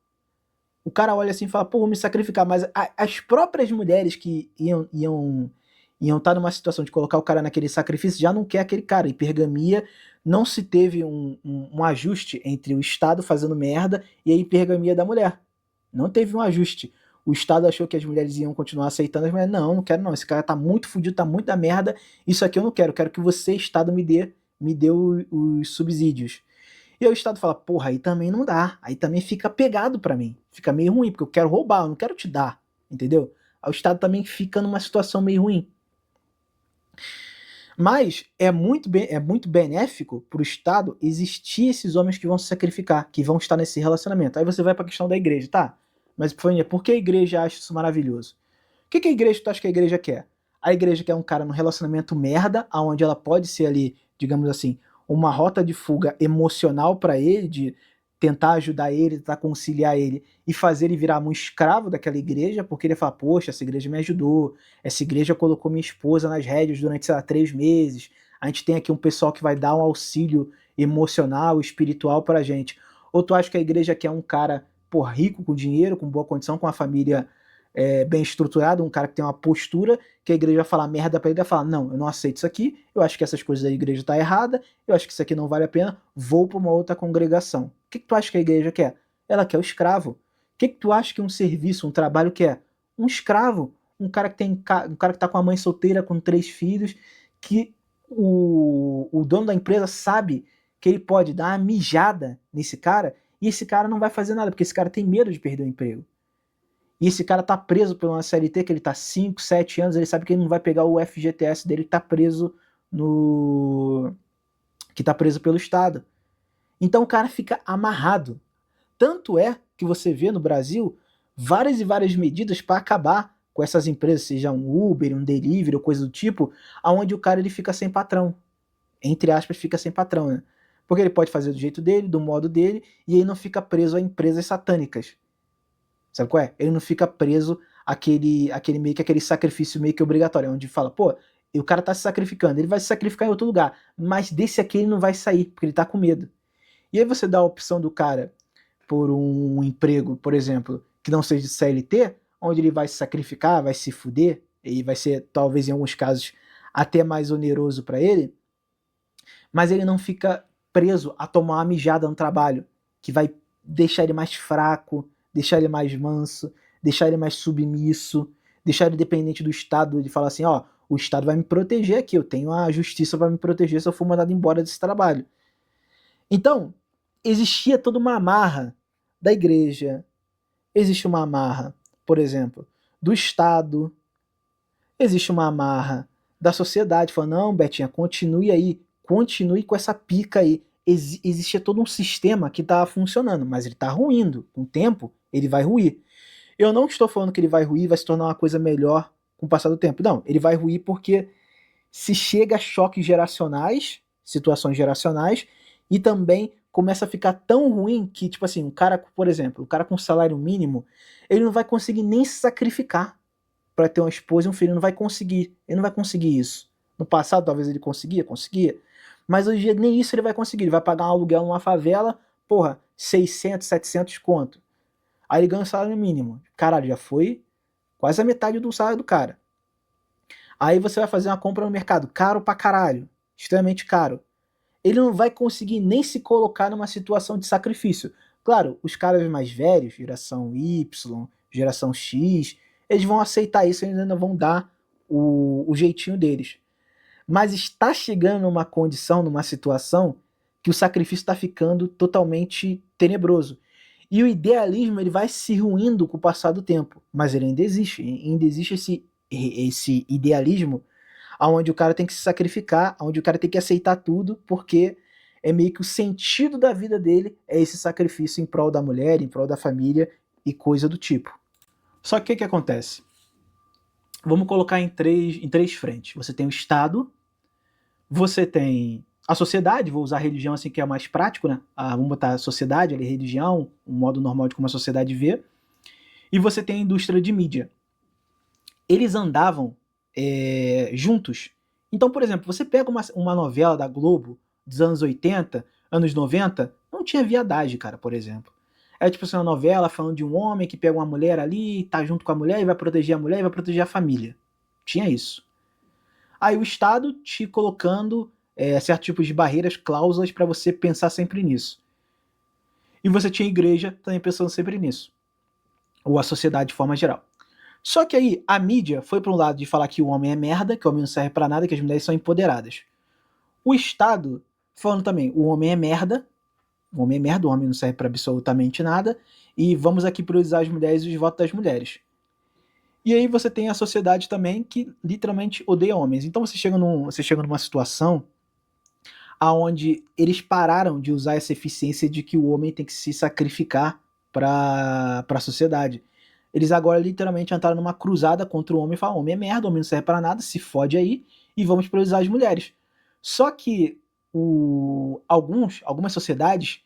O cara olha assim e fala, pô, vou me sacrificar. Mas as próprias mulheres que iam estar numa situação de colocar o cara naquele sacrifício já não quer aquele cara. Hipergamia, não se teve um ajuste entre o Estado fazendo merda e a hipergamia da mulher. Não teve um ajuste. O Estado achou que as mulheres iam continuar aceitando as mulheres. Não, não quero não. Esse cara tá muito fudido, tá muito da merda. Isso aqui eu não quero. Quero que você, Estado, me dê os subsídios. E aí o Estado fala, porra, aí também não dá. Aí também fica pegado pra mim. Fica meio ruim, porque eu quero roubar, eu não quero te dar. Entendeu? Aí o Estado também fica numa situação meio ruim. Mas é muito benéfico pro Estado existir esses homens que vão se sacrificar, que vão estar nesse relacionamento. Aí você vai pra questão da igreja, tá? Mas, por que a igreja acha isso maravilhoso? O que a igreja, tu acha que a igreja quer? A igreja quer um cara num relacionamento merda, onde ela pode ser ali, digamos assim, uma rota de fuga emocional para ele, de tentar ajudar ele, tentar conciliar ele e fazer ele virar um escravo daquela igreja, porque ele fala, poxa, essa igreja me ajudou, essa igreja colocou minha esposa nas rédeas durante, sei lá, 3 meses, a gente tem aqui um pessoal que vai dar um auxílio emocional, espiritual pra gente. Ou tu acha que a igreja quer um cara, pô, rico, com dinheiro, com boa condição, com uma família bem estruturada, um cara que tem uma postura, que a igreja vai falar merda pra ele, vai falar, não, eu não aceito isso aqui, eu acho que essas coisas da igreja tá errada, eu acho que isso aqui não vale a pena, vou pra uma outra congregação. O que tu acha que a igreja quer? Ela quer o escravo. O que tu acha que um serviço, um trabalho quer? Um escravo. Um cara que tá com a mãe solteira, com 3 filhos, que o dono da empresa sabe que ele pode dar uma mijada nesse cara E esse cara não vai fazer nada, porque esse cara tem medo de perder o emprego. E esse cara tá preso pela CLT, que ele tá 5, 7 anos, ele sabe que ele não vai pegar o FGTS dele, que tá preso no... que tá preso pelo Estado. Então o cara fica amarrado. Tanto é que você vê no Brasil várias e várias medidas para acabar com essas empresas, seja um Uber, um delivery ou coisa do tipo, aonde o cara ele fica sem patrão. Entre aspas, fica sem patrão, né? Porque ele pode fazer do jeito dele, do modo dele, e ele não fica preso a empresas satânicas. Sabe qual é? Ele não fica preso àquele meio que aquele sacrifício meio que obrigatório, onde fala, pô, o cara tá se sacrificando, ele vai se sacrificar em outro lugar, mas desse aqui ele não vai sair, porque ele tá com medo. E aí você dá a opção do cara por um emprego, por exemplo, que não seja de CLT, onde ele vai se sacrificar, vai se fuder, e vai ser, talvez em alguns casos, até mais oneroso para ele, mas ele não fica preso a tomar uma mijada no trabalho, que vai deixar ele mais fraco, deixar ele mais manso, deixar ele mais submisso, deixar ele dependente do Estado, de falar assim, ó, o Estado vai me proteger aqui, eu tenho a justiça para me proteger se eu for mandado embora desse trabalho. Então, existia toda uma amarra da igreja, existe uma amarra, por exemplo, do Estado, existe uma amarra da sociedade, falando, não, Betinha, continue aí, continue com essa pica aí. Existia todo um sistema que estava funcionando, mas ele está ruindo. Com o tempo, ele vai ruir. Eu não estou falando que ele vai ruir, vai se tornar uma coisa melhor com o passar do tempo. Não, ele vai ruir porque se chega a choques geracionais, situações geracionais, e também começa a ficar tão ruim que, tipo assim, um cara, por exemplo, o cara com salário mínimo, ele não vai conseguir nem se sacrificar para ter uma esposa e um filho, ele não vai conseguir. Ele não vai conseguir isso. No passado, talvez ele conseguia. Mas hoje em dia, nem isso ele vai conseguir. Ele vai pagar um aluguel numa favela, porra, 600, 700 conto. Aí ele ganha o salário mínimo. Caralho, já foi quase a metade do salário do cara. Aí você vai fazer uma compra no mercado, caro pra caralho, extremamente caro. Ele não vai conseguir nem se colocar numa situação de sacrifício. Claro, os caras mais velhos, geração Y, geração X, eles vão aceitar isso e ainda vão dar o jeitinho deles. Mas está chegando numa condição, numa situação, que o sacrifício está ficando totalmente tenebroso. E o idealismo ele vai se ruindo com o passar do tempo. Mas ele ainda existe esse idealismo onde o cara tem que se sacrificar, onde o cara tem que aceitar tudo, porque é meio que o sentido da vida dele é esse sacrifício em prol da mulher, em prol da família e coisa do tipo. Só que o que acontece? Vamos colocar em três frentes. Você tem o Estado, você tem a sociedade, vou usar a religião assim que é mais prático, né? Vamos botar a sociedade, ali, religião, um modo normal de como a sociedade vê. E você tem a indústria de mídia. Eles andavam juntos. Então, por exemplo, você pega uma novela da Globo dos anos 80, anos 90, não tinha viadagem, cara, por exemplo. É tipo assim, uma novela falando de um homem que pega uma mulher ali, tá junto com a mulher e vai proteger a mulher e vai proteger a família. Tinha isso. Aí o Estado te colocando certos tipos de barreiras, cláusulas para você pensar sempre nisso. E você tinha a igreja também pensando sempre nisso. Ou a sociedade de forma geral. Só que aí a mídia foi para um lado de falar que o homem é merda, que o homem não serve para nada, que as mulheres são empoderadas. O Estado falando também, o homem é merda, o homem é merda, o homem não serve para absolutamente nada, e vamos aqui priorizar as mulheres e os votos das mulheres. E aí você tem a sociedade também que literalmente odeia homens. Então você chega numa situação aonde eles pararam de usar essa eficiência de que o homem tem que se sacrificar para a sociedade. Eles agora literalmente entraram numa cruzada contra o homem e falam: homem é merda, homem não serve para nada, se fode aí e vamos priorizar as mulheres. Só que algumas sociedades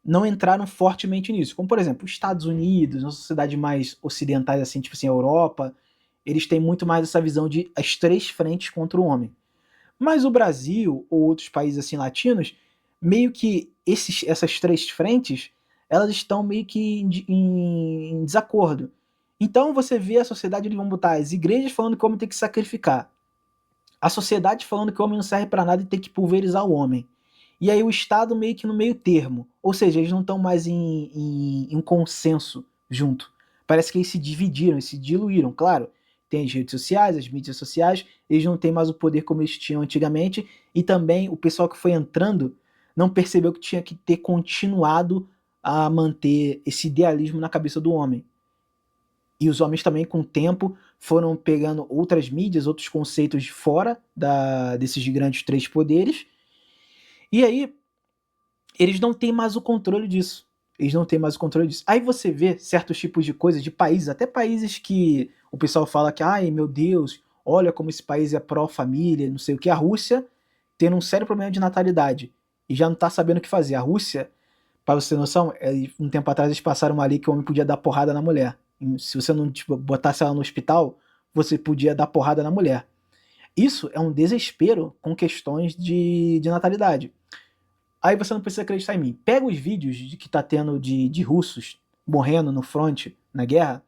não entraram fortemente nisso, como por exemplo os Estados Unidos, uma sociedade mais ocidentais assim, tipo assim, a Europa, eles têm muito mais essa visão de as três frentes contra o homem. Mas o Brasil ou outros países assim latinos, meio que essas três frentes, elas estão meio que em desacordo. Então você vê a sociedade, eles vão botar as igrejas falando que o homem tem que sacrificar, a sociedade falando que o homem não serve para nada e tem que pulverizar o homem. E aí o Estado meio que no meio termo. Ou seja, eles não estão mais em um consenso junto. Parece que eles se dividiram, eles se diluíram. Claro, tem as redes sociais, as mídias sociais, eles não têm mais o poder como eles tinham antigamente. E também o pessoal que foi entrando não percebeu que tinha que ter continuado a manter esse idealismo na cabeça do homem. E os homens também, com o tempo, foram pegando outras mídias, outros conceitos de fora desses grandes três poderes. E aí, eles não têm mais o controle disso. Eles não têm mais o controle disso. Aí você vê certos tipos de coisas de países, até países que o pessoal fala que, ai meu Deus, olha como esse país é pró-família, não sei o que. A Rússia tendo um sério problema de natalidade e já não tá sabendo o que fazer. A Rússia, para você ter noção, um tempo atrás eles passaram uma lei que o homem podia dar porrada na mulher. Se você não tipo, botasse ela no hospital, você podia dar porrada na mulher. Isso é um desespero com questões de natalidade. Aí você não precisa acreditar em mim. Pega os vídeos que tá tendo de russos morrendo no front, na guerra.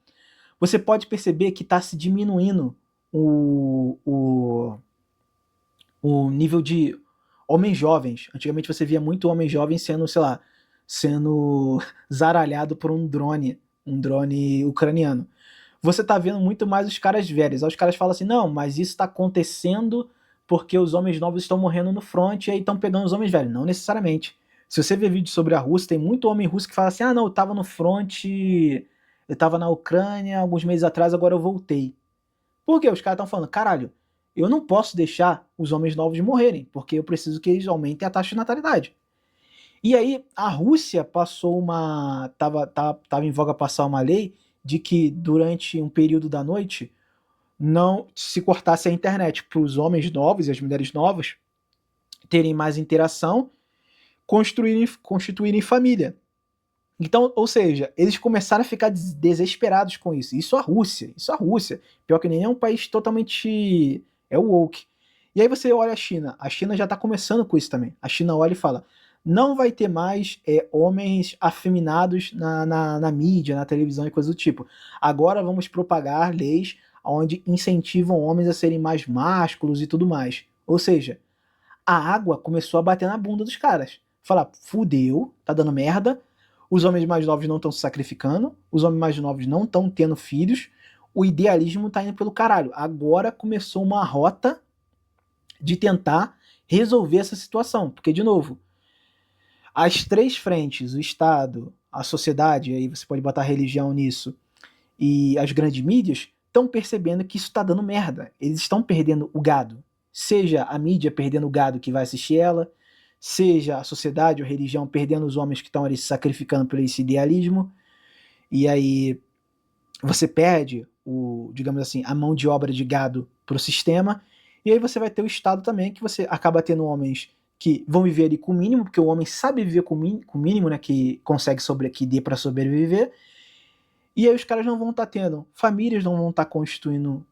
Você pode perceber que tá se diminuindo o nível de homens jovens. Antigamente você via muito homem jovem sendo, sei lá, sendo zaralhado por um drone ucraniano. Você tá vendo muito mais os caras velhos. Aí os caras falam assim, não, mas isso tá acontecendo porque os homens novos estão morrendo no front e aí estão pegando os homens velhos. Não necessariamente. Se você ver vídeo sobre a Rússia, tem muito homem russo que fala assim, ah não, eu tava no front, eu tava na Ucrânia alguns meses atrás, agora eu voltei. Por quê? Os caras estão falando, caralho, eu não posso deixar os homens novos morrerem, porque eu preciso que eles aumentem a taxa de natalidade. E aí a Rússia passou uma. Tava em voga passar uma lei de que durante um período da noite não se cortasse a internet para os homens novos e as mulheres novas terem mais interação, constituírem família. Então, ou seja, eles começaram a ficar desesperados com isso. Isso a Rússia. Pior que nem é um país totalmente woke. E aí você olha a China já está começando com isso também. A China olha e fala, não vai ter mais homens afeminados na mídia, na televisão e coisa do tipo. Agora vamos propagar leis onde incentivam homens a serem mais másculos e tudo mais. Ou seja, a água começou a bater na bunda dos caras. Falar, fudeu, tá dando merda, os homens mais novos não estão se sacrificando, os homens mais novos não estão tendo filhos, o idealismo tá indo pelo caralho. Agora começou uma rota de tentar resolver essa situação. Porque, de novo, as três frentes, o Estado, a sociedade, aí você pode botar religião nisso, e as grandes mídias, estão percebendo que isso está dando merda. Eles estão perdendo o gado. Seja a mídia perdendo o gado que vai assistir ela, seja a sociedade ou a religião perdendo os homens que estão ali se sacrificando por esse idealismo. E aí você perde, digamos assim, a mão de obra de gado para o sistema. E aí você vai ter o Estado também, que você acaba tendo homens que vão viver ali com o mínimo, porque o homem sabe viver com o mínimo, né, que consegue que dê para sobreviver. E aí os caras não vão estar tendo famílias, não vão estar constituindo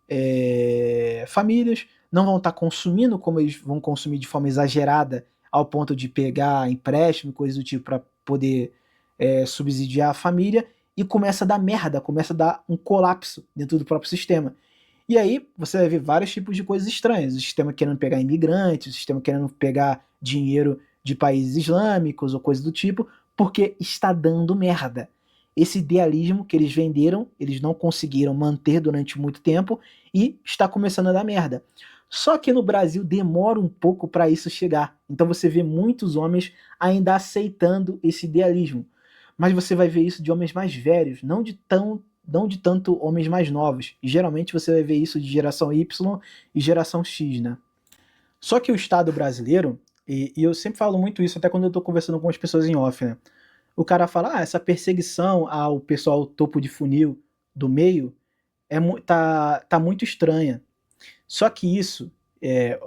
famílias, não vão estar consumindo como eles vão consumir de forma exagerada, ao ponto de pegar empréstimo, coisas do tipo, para poder subsidiar a família, e começa a dar merda, começa a dar um colapso dentro do próprio sistema. E aí você vai ver vários tipos de coisas estranhas, o sistema querendo pegar imigrantes, o sistema querendo pegar dinheiro de países islâmicos ou coisa do tipo, porque está dando merda. Esse idealismo que eles venderam, eles não conseguiram manter durante muito tempo e está começando a dar merda. Só que no Brasil demora um pouco para isso chegar. Então você vê muitos homens ainda aceitando esse idealismo. Mas você vai ver isso de homens mais velhos, não de tanto homens mais novos. E geralmente você vai ver isso de geração Y e geração X, né? Só que o Estado brasileiro, e eu sempre falo muito isso, até quando eu estou conversando com as pessoas em off, né? O cara fala, essa perseguição ao pessoal topo de funil do meio tá muito estranha. Só que isso,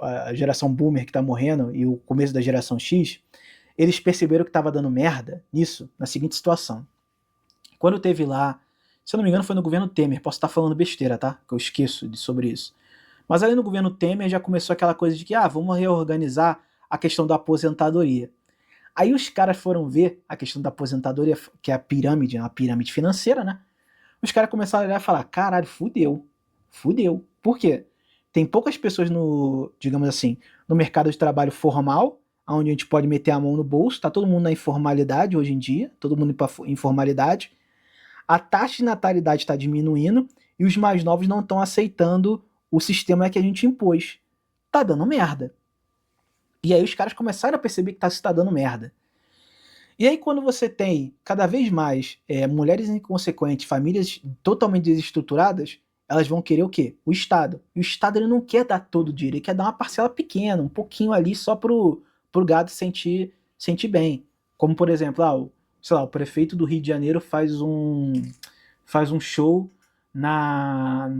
a geração boomer que tá morrendo e o começo da geração X, eles perceberam que tava dando merda nisso, na seguinte situação. Quando teve lá, se eu não me engano foi no governo Temer, posso estar falando besteira, tá? Que eu esqueço sobre isso. Mas ali no governo Temer já começou aquela coisa de que, vamos reorganizar a questão da aposentadoria. Aí os caras foram ver a questão da aposentadoria, que é a pirâmide, uma pirâmide financeira, né? Os caras começaram a olhar e falar, caralho, fudeu. Por quê? Tem poucas pessoas digamos assim, no mercado de trabalho formal, onde a gente pode meter a mão no bolso, tá todo mundo na informalidade hoje em dia, todo mundo para informalidade. A taxa de natalidade está diminuindo e os mais novos não estão aceitando o sistema que a gente impôs. Tá dando merda. E aí os caras começaram a perceber que está dando merda. E aí, quando você tem cada vez mais mulheres inconsequentes, famílias totalmente desestruturadas, elas vão querer o quê? O Estado. E o Estado ele não quer dar todo o dinheiro, ele quer dar uma parcela pequena, um pouquinho ali só pro gado sentir bem. Como, por exemplo, sei lá, o prefeito do Rio de Janeiro faz um show na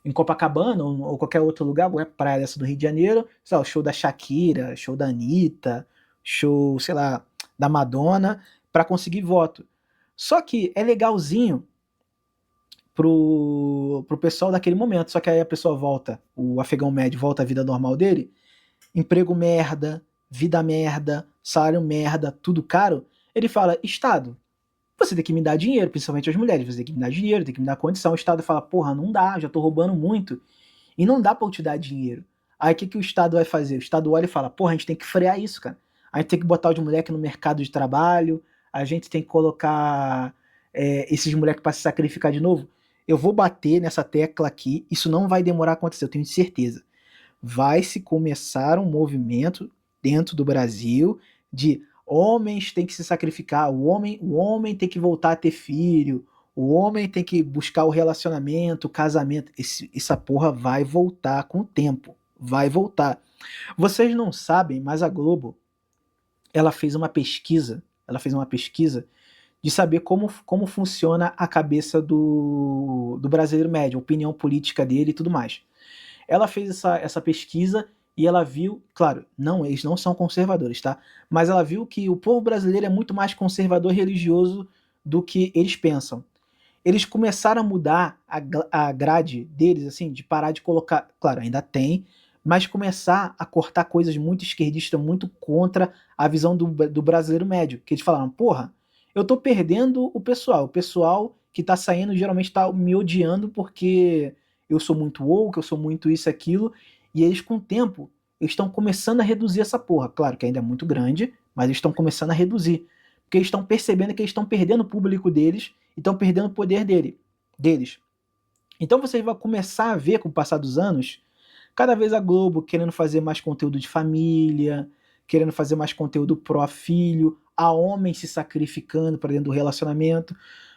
em Copacabana ou qualquer outro lugar, ou é praia dessa do Rio de Janeiro, sei lá, o show da Shakira, show da Anitta, show, sei lá, da Madonna, para conseguir voto. Só que é legalzinho pro pessoal daquele momento, só que aí a pessoa volta, o afegão médio volta à vida normal dele, emprego merda, vida merda, salário merda, tudo caro, ele fala, Estado, você tem que me dar dinheiro, principalmente as mulheres, você tem que me dar dinheiro, tem que me dar condição. O Estado fala, porra, não dá, já tô roubando muito, e não dá pra eu te dar dinheiro. Aí o que o Estado vai fazer? O Estado olha e fala, porra, a gente tem que frear isso, cara. A gente tem que botar os moleques no mercado de trabalho, a gente tem que colocar esses moleques para se sacrificar de novo. Eu vou bater nessa tecla aqui, isso não vai demorar a acontecer, eu tenho certeza. Vai se começar um movimento dentro do Brasil de homens têm que se sacrificar, o homem tem que voltar a ter filho, o homem tem que buscar o relacionamento, o casamento. Essa porra vai voltar com o tempo. Vai voltar. Vocês não sabem, mas a Globo, ela fez uma pesquisa. Ela fez uma pesquisa de saber como funciona a cabeça do brasileiro médio, a opinião política dele e tudo mais. Ela fez essa pesquisa e ela viu, claro, não, eles não são conservadores, tá? Mas ela viu que o povo brasileiro é muito mais conservador e religioso do que eles pensam. Eles começaram a mudar a grade deles, assim, de parar de colocar. Claro, ainda tem, mas começar a cortar coisas muito esquerdistas, muito contra a visão do brasileiro médio. Que eles falaram, porra, eu tô perdendo o pessoal. O pessoal que tá saindo geralmente tá me odiando porque eu sou muito woke, eu sou muito isso e aquilo. E eles, com o tempo, eles estão começando a reduzir essa porra. Claro que ainda é muito grande, mas eles estão começando a reduzir. Porque eles estão percebendo que eles estão perdendo o público deles e estão perdendo o poder deles. Então você vai começar a ver, com o passar dos anos, cada vez a Globo querendo fazer mais conteúdo de família, querendo fazer mais conteúdo pró-filho, a homem se sacrificando para dentro do relacionamento.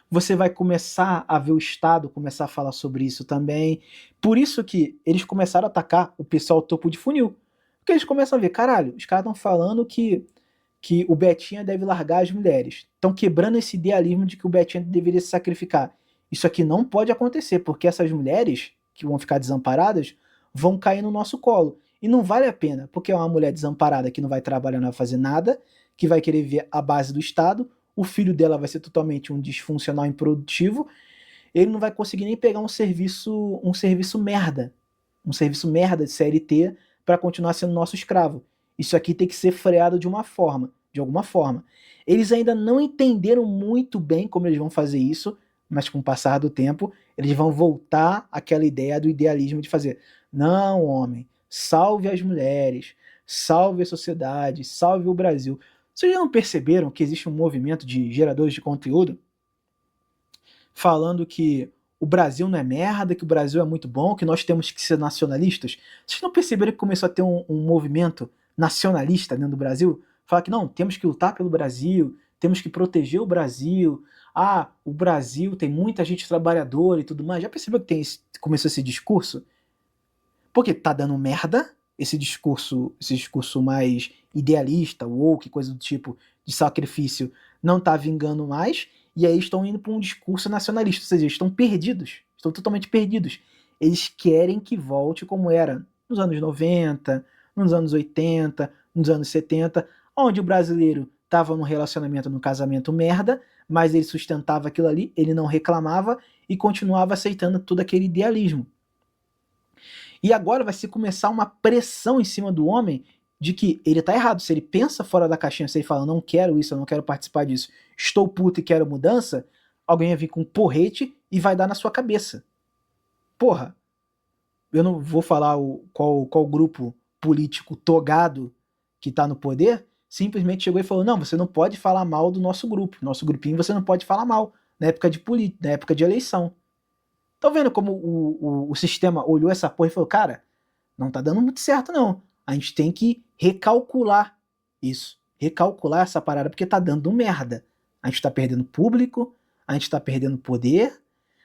Você vai começar a ver o Estado começar a falar sobre isso também. Por isso que eles começaram a atacar o pessoal topo de funil. Porque eles começam a ver, caralho, os caras estão falando que o Betinha deve largar as mulheres. Estão quebrando esse idealismo de que o Betinha deveria se sacrificar. Isso aqui não pode acontecer, porque essas mulheres que vão ficar desamparadas vão cair no nosso colo. E não vale a pena, porque é uma mulher desamparada que não vai trabalhar, não vai fazer nada, que vai querer ver a base do Estado, o filho dela vai ser totalmente um disfuncional improdutivo, ele não vai conseguir nem pegar um serviço merda de CLT para continuar sendo nosso escravo. Isso aqui tem que ser freado de alguma forma. Eles ainda não entenderam muito bem como eles vão fazer isso, mas com o passar do tempo, eles vão voltar àquela ideia do idealismo de fazer, não, homem, salve as mulheres, salve a sociedade, salve o Brasil. Vocês já não perceberam que existe um movimento de geradores de conteúdo falando que o Brasil não é merda, que o Brasil é muito bom, que nós temos que ser nacionalistas? Vocês não perceberam que começou a ter um movimento nacionalista dentro do Brasil? Fala que não, temos que lutar pelo Brasil, temos que proteger o Brasil. Ah, o Brasil tem muita gente trabalhadora e tudo mais. Já percebeu que começou esse discurso? Porque tá dando merda esse discurso mais idealista, woke, coisa do tipo, de sacrifício, não tá vingando mais, e aí estão indo para um discurso nacionalista, ou seja, estão perdidos, estão totalmente perdidos. Eles querem que volte como era nos anos 90, nos anos 80, nos anos 70, onde o brasileiro estava num relacionamento, num casamento merda, mas ele sustentava aquilo ali, ele não reclamava e continuava aceitando todo aquele idealismo. E agora vai se começar uma pressão em cima do homem de que ele tá errado. Se ele pensa fora da caixinha, se ele fala, não quero isso, eu não quero participar disso, estou puto e quero mudança, alguém vai vir com um porrete e vai dar na sua cabeça. Porra, eu não vou falar qual grupo político togado que tá no poder, simplesmente chegou e falou, não, você não pode falar mal do nosso grupo, nosso grupinho você não pode falar mal, na época de eleição. Estão vendo como o sistema olhou essa porra e falou, cara, não tá dando muito certo não. A gente tem que recalcular isso. recalcular essa parada, porque tá dando merda. A gente tá perdendo público, a gente tá perdendo poder,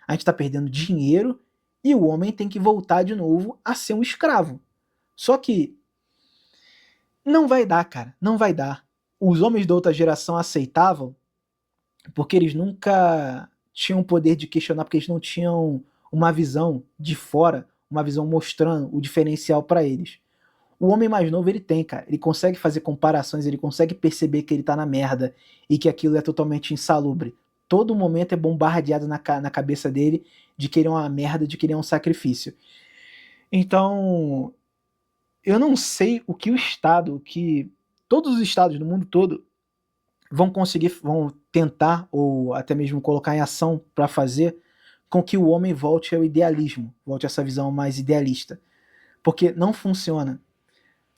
a gente tá perdendo dinheiro, e o homem tem que voltar de novo a ser um escravo. Só que não vai dar, cara, não vai dar. Os homens da outra geração aceitavam porque eles nunca tinham o poder de questionar, porque eles não tinham uma visão de fora, uma visão mostrando o diferencial para eles. O homem mais novo ele tem, cara. Ele consegue fazer comparações, ele consegue perceber que ele tá na merda e que aquilo é totalmente insalubre. Todo momento é bombardeado na cabeça dele de que ele é uma merda, de que ele é um sacrifício. Então, eu não sei o que o Estado, o que todos os estados do mundo todo vão conseguir, vão tentar ou até mesmo colocar em ação para fazer com que o homem volte ao idealismo, volte a essa visão mais idealista. Porque não funciona.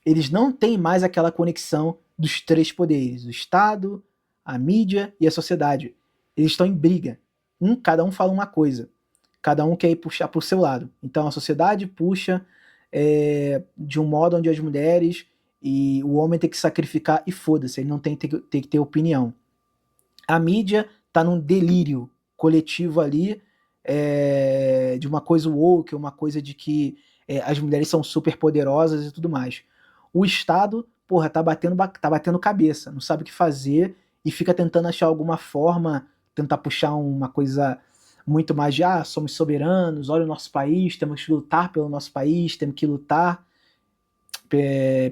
Eles não têm mais aquela conexão dos três poderes, o Estado, a mídia e a sociedade. Eles estão em briga. Cada um fala uma coisa. Cada um quer ir puxar para o seu lado. Então a sociedade puxa de um modo onde as mulheres e o homem tem que sacrificar e foda-se, ele não tem que ter opinião. A mídia tá num delírio coletivo ali de uma coisa woke, uma coisa de que as mulheres são super poderosas e tudo mais. O Estado, porra, tá batendo cabeça, não sabe o que fazer e fica tentando achar alguma forma, tentar puxar uma coisa muito mais de, somos soberanos, olha o nosso país, temos que lutar pelo nosso país, temos que lutar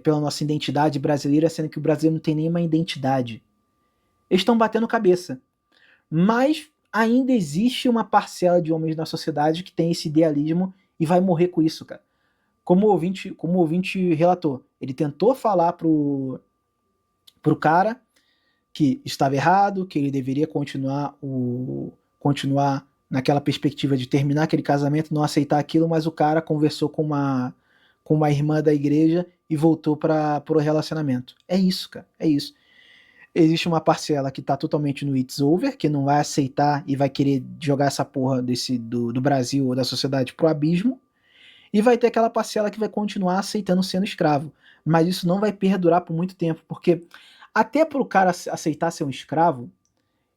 pela nossa identidade brasileira, sendo que o Brasil não tem nenhuma identidade. Eles estão batendo cabeça. Mas ainda existe uma parcela de homens na sociedade que tem esse idealismo e vai morrer com isso, cara. Como o ouvinte relatou, ele tentou falar pro cara que estava errado, que ele deveria continuar naquela perspectiva de terminar aquele casamento, não aceitar aquilo, mas o cara conversou com uma irmã da igreja e voltou para o relacionamento. É isso, cara, é isso. Existe uma parcela que tá totalmente no it's over, que não vai aceitar e vai querer jogar essa porra do Brasil ou da sociedade pro abismo, e vai ter aquela parcela que vai continuar aceitando sendo escravo. Mas isso não vai perdurar por muito tempo, porque até pro cara aceitar ser um escravo,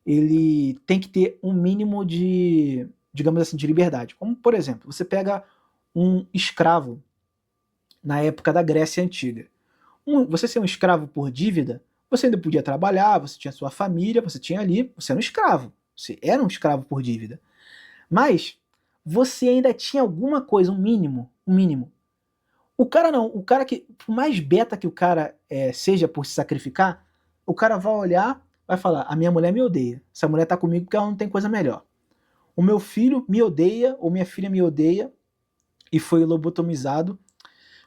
ele tem que ter um mínimo de, digamos assim, de liberdade. Como, por exemplo, você pega um escravo na época da Grécia Antiga. Você ser um escravo por dívida, você ainda podia trabalhar, você tinha sua família, você tinha ali, você era um escravo. Você era um escravo por dívida. Mas você ainda tinha alguma coisa, um mínimo, um mínimo. O cara não, o cara que, por mais beta que o cara seja por se sacrificar, o cara vai olhar, vai falar, a minha mulher me odeia. Essa mulher tá comigo porque ela não tem coisa melhor. O meu filho me odeia, ou minha filha me odeia, e foi lobotomizado,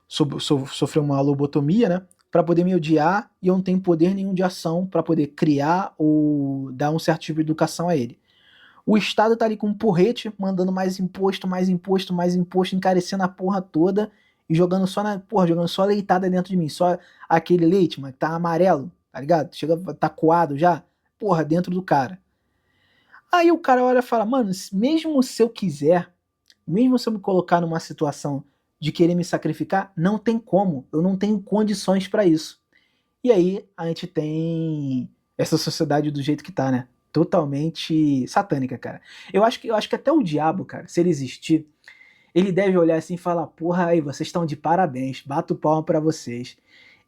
sofreu uma lobotomia, né? Para poder me odiar e eu não tenho poder nenhum de ação para poder criar ou dar um certo tipo de educação a ele. O Estado tá ali com um porrete, mandando mais imposto, mais imposto, mais imposto, encarecendo a porra toda e jogando só jogando só leitada dentro de mim, só aquele leite, mas tá amarelo, tá ligado? Chega, tá coado já, porra, dentro do cara. Aí o cara olha e fala, mano, mesmo se eu quiser, mesmo se eu me colocar numa situação de querer me sacrificar, não tem como, eu não tenho condições para isso. E aí a gente tem essa sociedade do jeito que tá, né? Totalmente satânica, cara. Eu acho que até o diabo, cara, se ele existir, ele deve olhar assim e falar: porra, aí, vocês estão de parabéns, bato palma pra vocês.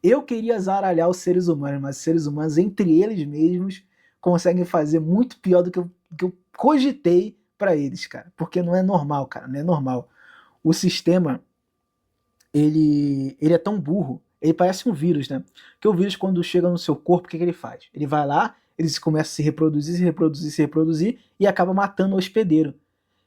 Eu queria zaralhar os seres humanos, mas os seres humanos, entre eles mesmos, conseguem fazer muito pior do que eu cogitei pra eles, cara. Porque não é normal, cara, não é normal. O sistema, ele é tão burro, ele parece um vírus, né? Que o vírus, quando chega no seu corpo, o que ele faz? Ele vai lá, ele começa a se reproduzir, se reproduzir, se reproduzir e acaba matando o hospedeiro.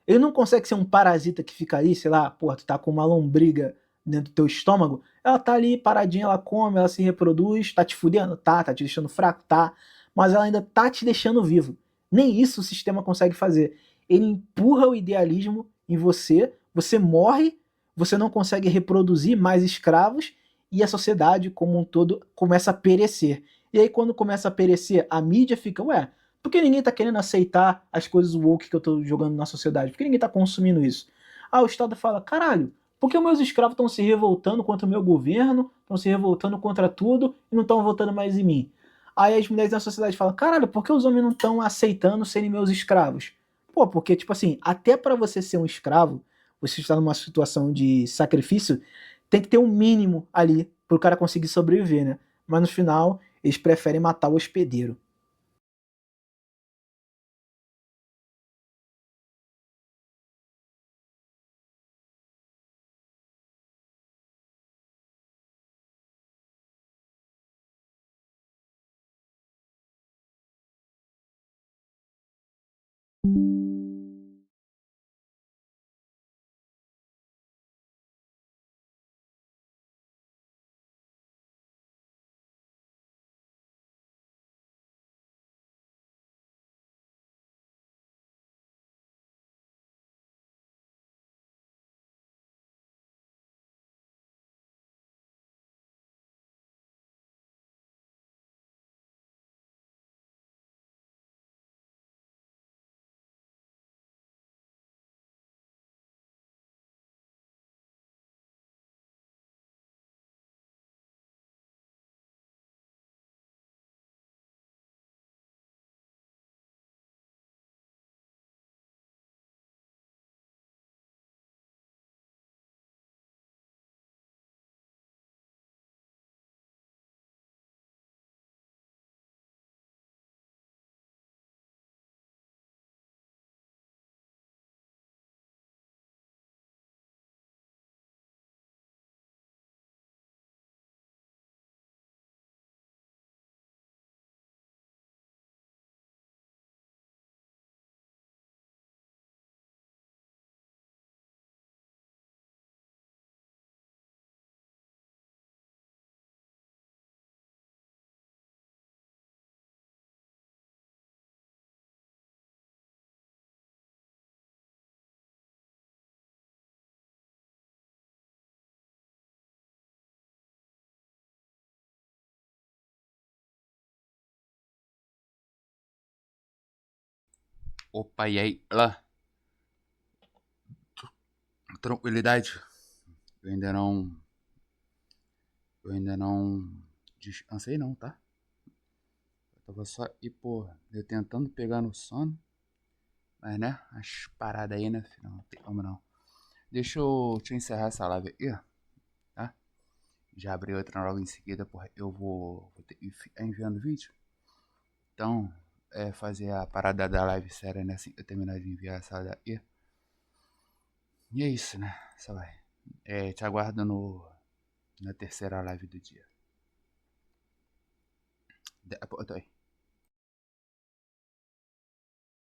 Ele não consegue ser um parasita que fica ali, sei lá, porra, tu tá com uma lombriga dentro do teu estômago, ela tá ali paradinha, ela come, ela se reproduz, tá te fudendo? Tá te deixando fraco? Tá, mas ela ainda tá te deixando vivo. Nem isso o sistema consegue fazer. Ele empurra o idealismo em você, você morre, você não consegue reproduzir mais escravos e a sociedade como um todo começa a perecer. E aí quando começa a perecer, a mídia fica, ué, por que ninguém tá querendo aceitar as coisas woke que eu tô jogando na sociedade? Por que ninguém tá consumindo isso? O Estado fala, caralho, por que os meus escravos estão se revoltando contra o meu governo, estão se revoltando contra tudo e não estão votando mais em mim? Aí as mulheres na sociedade falam, caralho, por que os homens não estão aceitando serem meus escravos? Pô, porque, tipo assim, até para você ser um escravo, você está numa situação de sacrifício, tem que ter um mínimo ali pro cara conseguir sobreviver, né? Mas no final, eles preferem matar o hospedeiro. Opa, e aí? Lá, tranquilidade? Eu ainda não. Eu ainda não. Descansei, não, tá? Eu tava só. E, pô, eu tentando pegar no sono. Mas, né? As paradas aí, né? Filho? Não tem como não. Deixa eu encerrar essa live aí, tá? Já abri outra logo em seguida, porra. Eu vou ter que ficar enviando vídeo. Então, fazer a parada da live séria, né? Assim que eu terminar de enviar essa daí. E é isso, né? Só vai. Te aguardo na terceira live do dia. Tô aí.